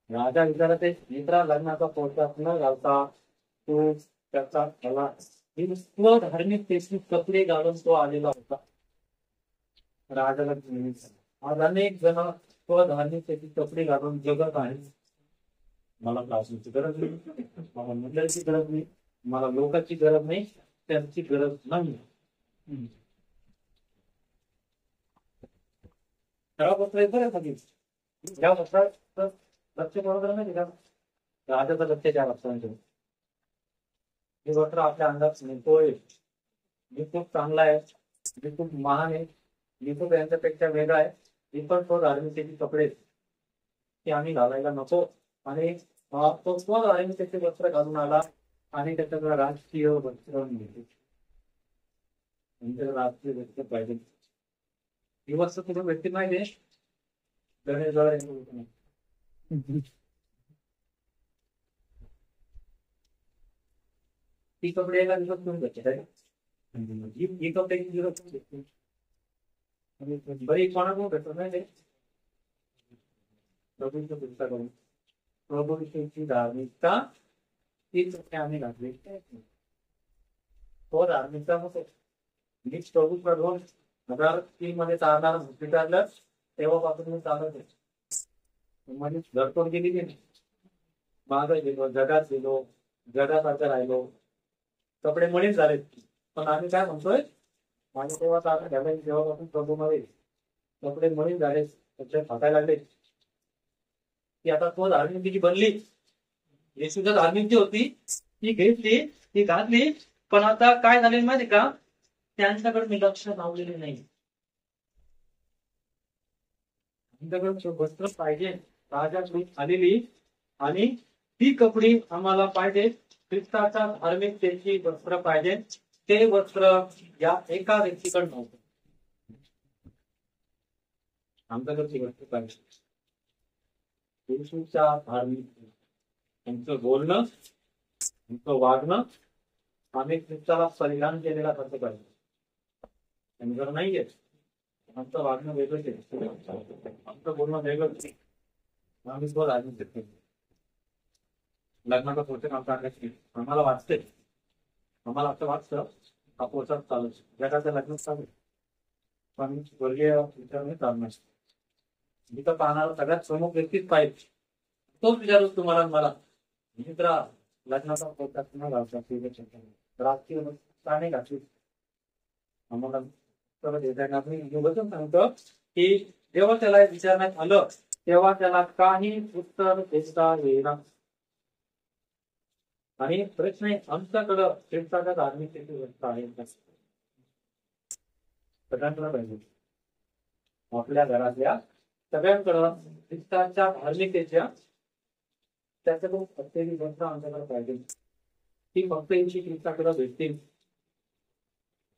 राजा विचारते मित्रा लग्नाचा पोशाख न घालता तो त्याचा मला धार्मिक तेथील कपडे घालून तो आलेला होता. राजाला आज अनेक जण धार्मिक तेथील कपडे घालून जगत आहे. मला क्लासची गरज नाही, मला मुलाची गरज नाही, मला लोकांची गरज नाही, त्यांची गरज नाही. पत्र बरं ज्या वस्त्रात लक्ष बरोबर नाही का राजाचं लक्ष त्या वस्त्रांचे. हे वस्त्र आपल्या अंगात नेतोय, मी खूप चांगला आहे, मी खूप महान आहे, मी खूप यांच्यापेक्षा वेगळा आहे. मी पण तो धार्मिकतेचे कपडे ते आम्ही घालायला नको. आणि तो धार्मिकतेचे वस्त्र घालून आला आणि त्याच्याकडे राजकीय वस्त्र मिळते. राजकीय वस्त्र पाहिजे. ही वस्त्र तुझं व्यक्ती माहिती आहे. ती कपडे एका दिवसात घेऊन जाते ही कपड्याची दिवस बरी कोणाकडून भेटत नाही. प्रभूंच्या पुस्तकाकडून प्रभूची धार्मिकता तीच आम्ही घातली. तो धार्मिकता मग मीच प्रभू 2003 मध्ये चालणार स्वीकारलं तेव्हापासून मी चालत आहे. म्हणजे घरतोड गेली नाही, मागं गेलो, जगात गेलो, जगासारखं राहिलो, कपडे मळीच झाले. पण आम्ही काय म्हणतोय माझ्या तेव्हा चालत घ्यायला तेव्हापासून प्रभू मध्ये कपडे मळीच झाले, त्याच्यात फाटायला लागले की आता तो धार्मिकची बनली. येशूच्या धार्मिकची होती ती घेतली, ती घातली, पण आता काय झाले माहिती का त्यांच्याकडे मी लक्ष लावलेले नाही. त्यांच्याकडे वस्त्र पाहिजे राजाकडून आलेली आणि ती कपडी आम्हाला पाहिजे. ख्रिस्ताच्या धार्मिकतेची वस्त्र पाहिजे. ते वस्त्र या एका व्यक्तीकडे नव्हतं, आमच्याकडची वस्त्र पाहिजे. येशूच्या धार्मिक त्यांचं बोलणं, त्यांचं वागणं आम्ही ख्रिस्ताला परिधान केलेला कसं पाहिजे. त्यांच्याकडे नाहीये. आमचं वागणं वेगळंच आहे, आमचं बोलणं वेगळंच. आम्ही तो धार्मिक देतो. लग्नाचा पोशाख आमचा आम्हाला वाटतंय, आम्हाला असं वाटतं हा पोशाख चालू जगाचं लग्न चालू, पण स्वर्गीय विचार चालणार. मी तर पाहणारा सगळ्यात प्रमुख व्यक्तीच पाहिजे. तोच विचारू तुम्हाला मला मित्रा लग्नाचा पोशाख न घालता राजकीय नाही घातली. आम्हाला वचन सांगतो की जेव्हा त्याला विचारण्यात आलं तेव्हा त्याला काही उत्तर देता येईना. आणि प्रश्न आमच्याकडं ख्रिस्ताच्या धार्मिकतेची व्यवस्था आहे सगळ्यांकडे पाहिजे. आपल्या घरातल्या सगळ्यांकडं ख्रिस्ताच्या धार्मिकतेच्या त्याच्याकडून प्रत्येक व्यवस्था आमच्याकडे पाहिजे. ती फक्त यांची ख्रिस्ताकडे भेटतील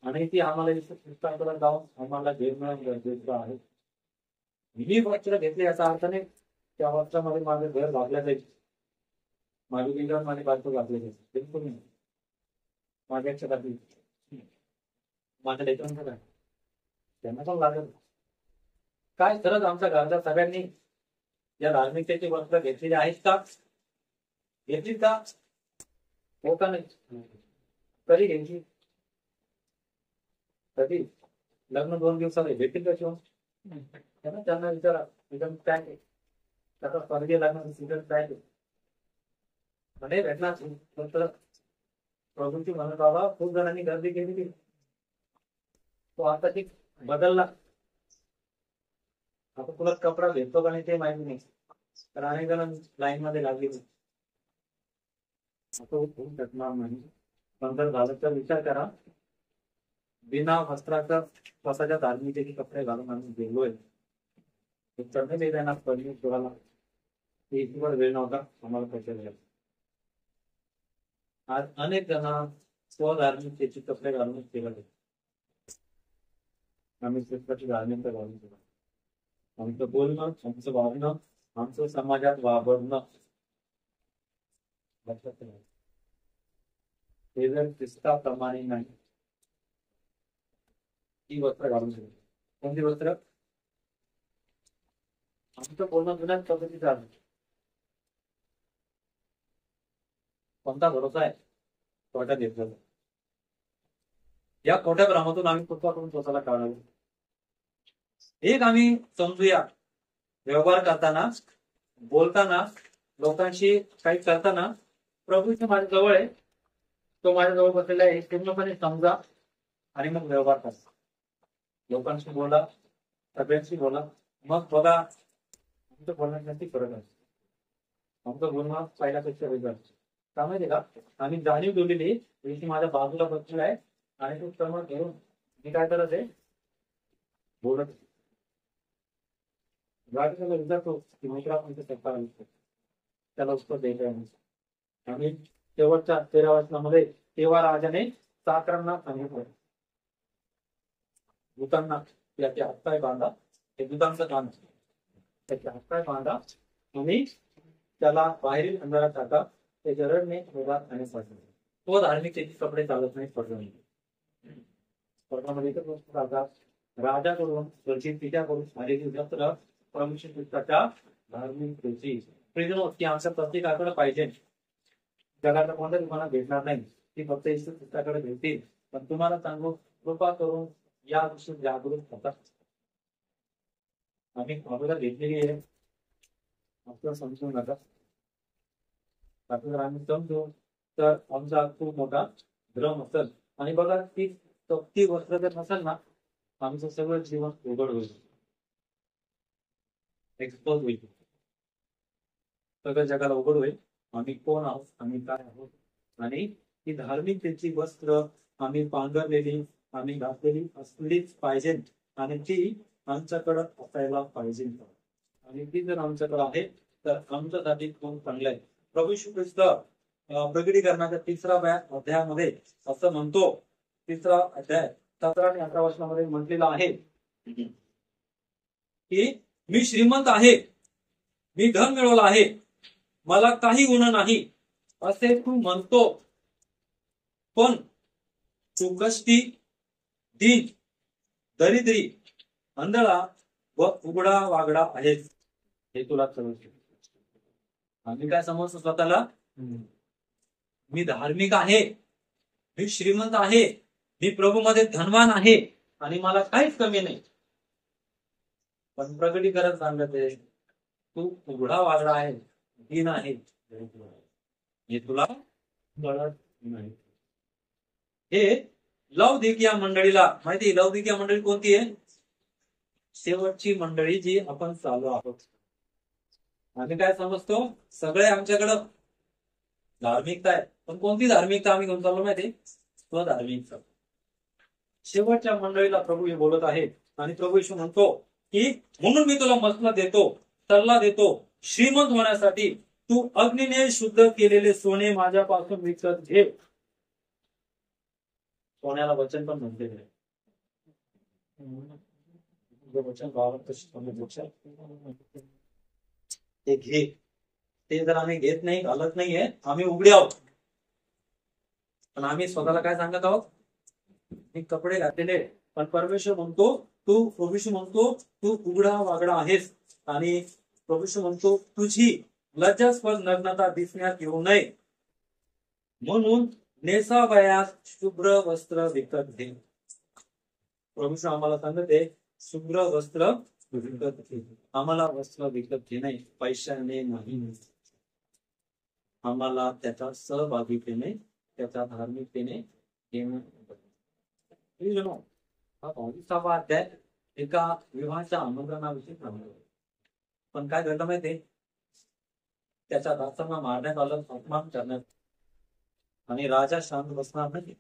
आणि ती आम्हाला ख्रिस्ताकडे जाऊन आम्हाला घेणं गरजेचं आहे. मी वस्त्र घेतले याचा अर्थ नाही त्या वस्त्रामध्ये माझं घर भागल्या जाईल, माझी बिल्डर माझी बायको घातली जाईल, बिलकुल नाही. माझ्या घातली माझ्या लेकरांचं काय त्यांना पण लागेल काय. खरंच आमच्या घरच्या सगळ्यांनी या धार्मिकतेची वस्त्र घेतलेली आहेत का? घेतलीत का? हो का नाही? कधी घ्यायची? कधी लग्न 2 दिवसात भेटतील का शिवून? त्यांना विचारा एकदम काय आहे त्याचा स्वर्गीय लग्न सीझन काय आहे म्हणे भेटणार तर प्रभूची म्हणत आला खूप जणांनी गर्दी केली तो आता ती बदलला आता तुला कपडा भेटतो का नाही ते माहिती नाही तर अनेक जण लाईन मध्ये लागली आता खूप भेटणार नाही पण जर झालं तर विचार करा बिना वस्त्राचा स्वतःच्या धार्मिक कपडे घालून आम्ही गेलोय चढणे नाही देणार परमेश्वराला वेळ नव्हता आम्हाला पैसे द्यायला आज अनेक जण स्वधार्मिकतेचे कपडे घालून केले आम्ही स्वतःची धार्मिकता घालून केलं आमचं बोलणं आमचं वागणं आमचं समाजात वावरणं लक्षात ठेवा हे जर ख्रिस्ताप्रमाणे नाही ती वस्त्र घालून शकतो कोणती वस्त्र आमचं बोलणं जुन्याच पद्धतीचं आहे कोणता भरोसा आहे खोट्या घेतला या खोट्या भ्रमातून आम्ही कृपा करून स्वतःला काढावं एक आम्ही समजूया व्यवहार करताना बोलताना लोकांशी काही करताना प्रभूच्या माझ्या जवळ आहे तो माझ्या जवळ बसलेला आहे पूर्णपणे समजा आणि मग व्यवहार करा लोकांशी बोला सगळ्यांशी बोला मग बघा आमचं बोलण्यासाठी फरक आहे आमचं बोलणं पहिल्यापेक्षा वेगळं का माहिती का आम्ही जाणीव ठेवलेली माझ्या बाजूला बसलेला आहे आणि तो समोर घेऊन मी काय करत आहे बोलत त्याला विचारतो की मित्रा कोणते सरकार त्याला उत्तर द्यायचं आणि शेवटच्या 13 वचनामध्ये तेव्हा राजाने चाकरांना सांगितलं दूतांना याचे हातपाय बांधा हे दूतांचं काम त्याचे हातपाय बांधा आणि त्याला बाहेरील अंधारात टाका ते जरडने जोरात आणि पडले तो धार्मिकतेचे कपडे चालत नाही पडले स्पर्धामध्ये राजाकडून तिच्याकडून आलेली वस्त्र परमेश्वर ख्रिस्ताच्या धार्मिकतेची प्रिजनो ती आमच्या प्रत्येकाकडे पाहिजे जगाला कोणत्या तुम्हाला भेटणार नाही ती फक्त येशू ख्रिस्ताकडे भेटतील पण तुम्हाला सांगू कृपा करून या गोष्टी जागृत होतात आम्ही अगोदर घेतलेली आहे आपलं समजून नका जर आम्ही समजू तर आमचा खूप मोठा भ्रम असेल आणि बघा ती वस्त्र जर नसेल ना आमचं सगळं जीवन उघड होईल एक्सपोज होईल सगळ्या जगाला उघड होईल आम्ही कोण आहोत आम्ही काय आहोत आणि ती धार्मिकतेची वस्त्र आम्ही पांघरलेली आम्ही घातलेली असलीच पाहिजे आणि ती आमच्याकडं असायला पाहिजे आणि ती जर आमच्याकडे आहे तर आमच्यासाठी खूप चांगलं आहे प्रभू येशू ख्रिस्त प्रगटीकरणाच्या 3ऱ्या अध्यायामध्ये असं म्हणतो 3रा अध्याय 17 आणि 18 वचनामध्ये म्हटलेलं आहे की मी श्रीमंत आहे मी धन मिळवलं आहे मला काही गुण नाही असे तू म्हणतो पण तू कष्टी दीन दरिद्री अंधळा व उघडा वागडा आहेस हे तुला समजते आम्ही काय समजतो स्वतःला मी धार्मिक आहे मी श्रीमंत आहे मी प्रभूमध्ये धनवान आहे आणि मला काहीच कमी नाही पण प्रगटीकरण सांगत आहे तू उघडा वागडा आहे दीन आहे हे तुला कळत नाही हे लौदिकिया मंडळीला माहिती लौदिकिया मंडळी कोणती आहे शेवटची मंडळी जी आपण चालू आहोत आम्ही काय समजतो सगळे आमच्याकडं धार्मिकता आहे पण कोणती धार्मिकता आम्ही घेऊन चाललो माहिती स्वधार्मिकता शेवटच्या मंडळीला प्रभू हे बोलत आहे आणि प्रभू येशू म्हणतो की म्हणून मी तुला मसला देतो सल्ला देतो श्रीमंत होण्यासाठी तू अग्नीने शुद्ध केलेले सोने माझ्यापासून विकत घे सोन्याला वचन पण म्हणते वचन ते घे ते जर आम्ही घेत नाही घालत नाहीये आम्ही उघडे आहोत पण आम्ही स्वतःला काय सांगत आहोत मी कपडे घातलेले पण परमेश्वर म्हणतो तू उघडा वागडा आहेस आणि परमेश्वर म्हणतो तुझी लज्जास्पद नग्नता दिसण्यात येऊ नये म्हणून नेसावयास शुभ्र वस्त्र विकत घे प्रभू आम्हाला सांगते शुभ्र वस्त्र विकत घे. आम्हाला वस्त्र विकत घेणे पैशाने नाही, आम्हाला त्याच्या सहभागितेने, त्याच्या धार्मिकतेने घेणं. हा 22वा अध्याय एका विवाहाच्या आमंत्रणाविषयी सांगतो. पण काय घडलं माहितीये, त्याच्या दासांना मारण्यात आलं, अपमान करण्यात, आणि राजा शांत बसणार नाही.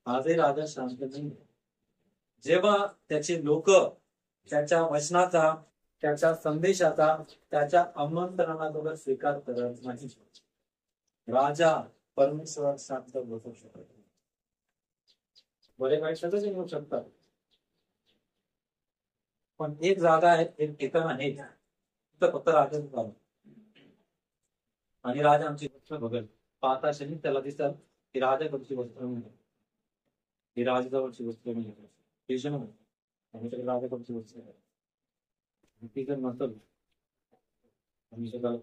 आजही राजा शांत नाही. जेव्हा त्याचे लोक त्याच्या वचनाचा, त्याच्या संदेशाचा, त्याच्या आमंत्रणाचा स्वीकार करत नाही, राजा परमेश्वर शांत बसू शकत नाही. बरे काही सगळं येऊ शकतात, पण एक जागा आहे, एक ठिकाण आहे, तिथं फक्त राजाच काम. आणि राजा आमची वस्त्र बघेल, पाहता क्षणी त्याला दिसत की राजाकडची वस्त्र मिळेल, ही राजजवळची वस्त्र मिळेल, आमच्याकडे राजाकडची वस्त्र ती जर नसल आम्ही सगळं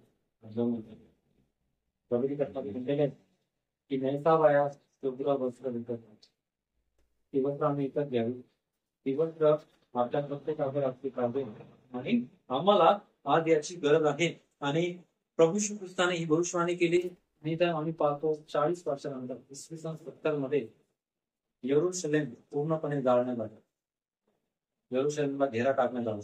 कबड्डी करतात म्हणलेले की नैसा वाया शुभ्र वस्त्र विकत, ती वस्त्र आम्ही विकत घ्यावी. ती वस्त्र आपल्या प्रत्येकावर असली पाहिजे आणि आम्हाला आज याची गरज आहे. आणि प्रभू श्री ख्रिस्ताने ही भविष्यवाणी केली. आणि त्या आम्ही पाहतो 40 वर्षानंतर 1970 मध्ये यरूशलेम पूर्णपणे जाळण्यात आलं, यरूशलेमला घेरा टाकण्यात आला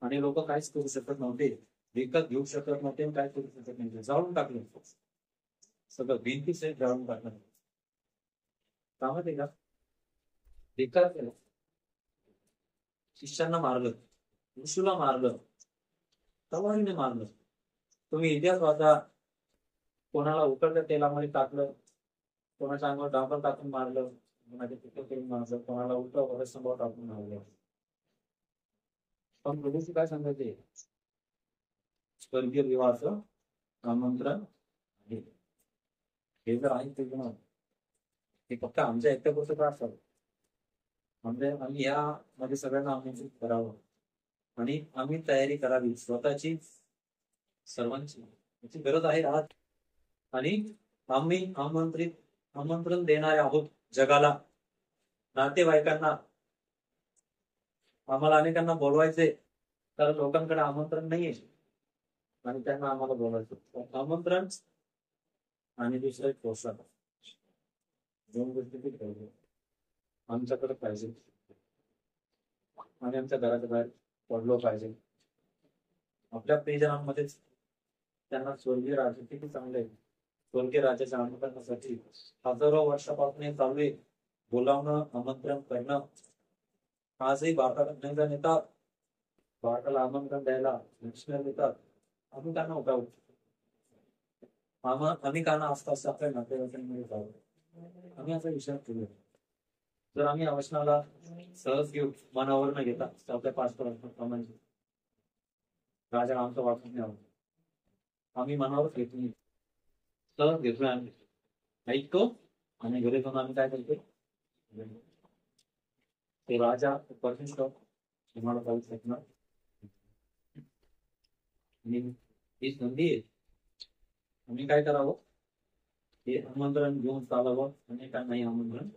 आणि लोक काहीच करू शकत नव्हते, विकत घेऊ शकत नव्हते, काय करू शकत नव्हते, जाळून टाकले सगळं, भिंती सहित जाळून टाकलं. कामात आहे का? बेकार केलं, शिष्यांना मारलं, येशूला मारलं, तलवारीने मारलं. तुम्ही इतिहास वाचा, कोणाला उकळत्या तेलामध्ये टाकलं, कोणाच्या अंगावर डांबर टाकून मारलं, कोणाच्या पिकं करून मारलं, कोणाला उलटा वरसंभाव टाकून मारलं. पण प्रभूची काय सांगायचे, स्वर्गीय विवाहाचं आमंत्रण आहे. हे जर आहे ते हे फक्त आमच्या एकट्या गोष्ट असतात, म्हणजे आम्ही यामध्ये सगळ्यांना आमंत्रित करावं आणि आम्ही तयारी करावी स्वतःची, सर्वांची. याची गरज आहे आज. आणि आम्ही आमंत्रण देणारे आहोत जगाला, नातेवाईकांना. आम्हाला अनेकांना बोलवायचे, तर लोकांकडे आमंत्रण नाहीये आणि त्यांना आम्हाला बोलवायचं. आमंत्रण आणि दुसरं एक पोशाख, दोन गोष्टी पाहिजे आमच्याकडे पाहिजे आणि आमच्या घराच्या बाहेर पडलो पाहिजे. आपल्या प्रियजनांमध्येच त्यांना स्वर्गीय राज्य किती चांगले आहे, स्वर्गीय राज्याच्या आमंत्रणासाठी हजारो वर्षापासून हे चालू आहे, बोलावणं, आमंत्रण करणं. आजही भारतात अनेक जण येतात, भारताला आमंत्रण द्यायला मिशनरी येतात, आम्ही त्यांना उठावू, आम्ही त्यांना आसपास आपल्या नातेवाईकांमध्ये जावं. आम्ही असा विचार केला, जर आम्ही वचनाला सहज घेऊ, मनावर न घेता आपल्या पाच राजा आमचं वाटत नाही आहोत, आम्ही मनावर घेत नाही, सहज घेतोय, आम्ही ऐकतो आणि घरी जाऊन आम्ही काय करतो, ते राजा परमेश्वर तुम्हाला पाहू शकणार. ही संधी आहे, आम्ही काय करावं, हे आमंत्रण घेऊन चालावं, अनेकांनाही आमंत्रण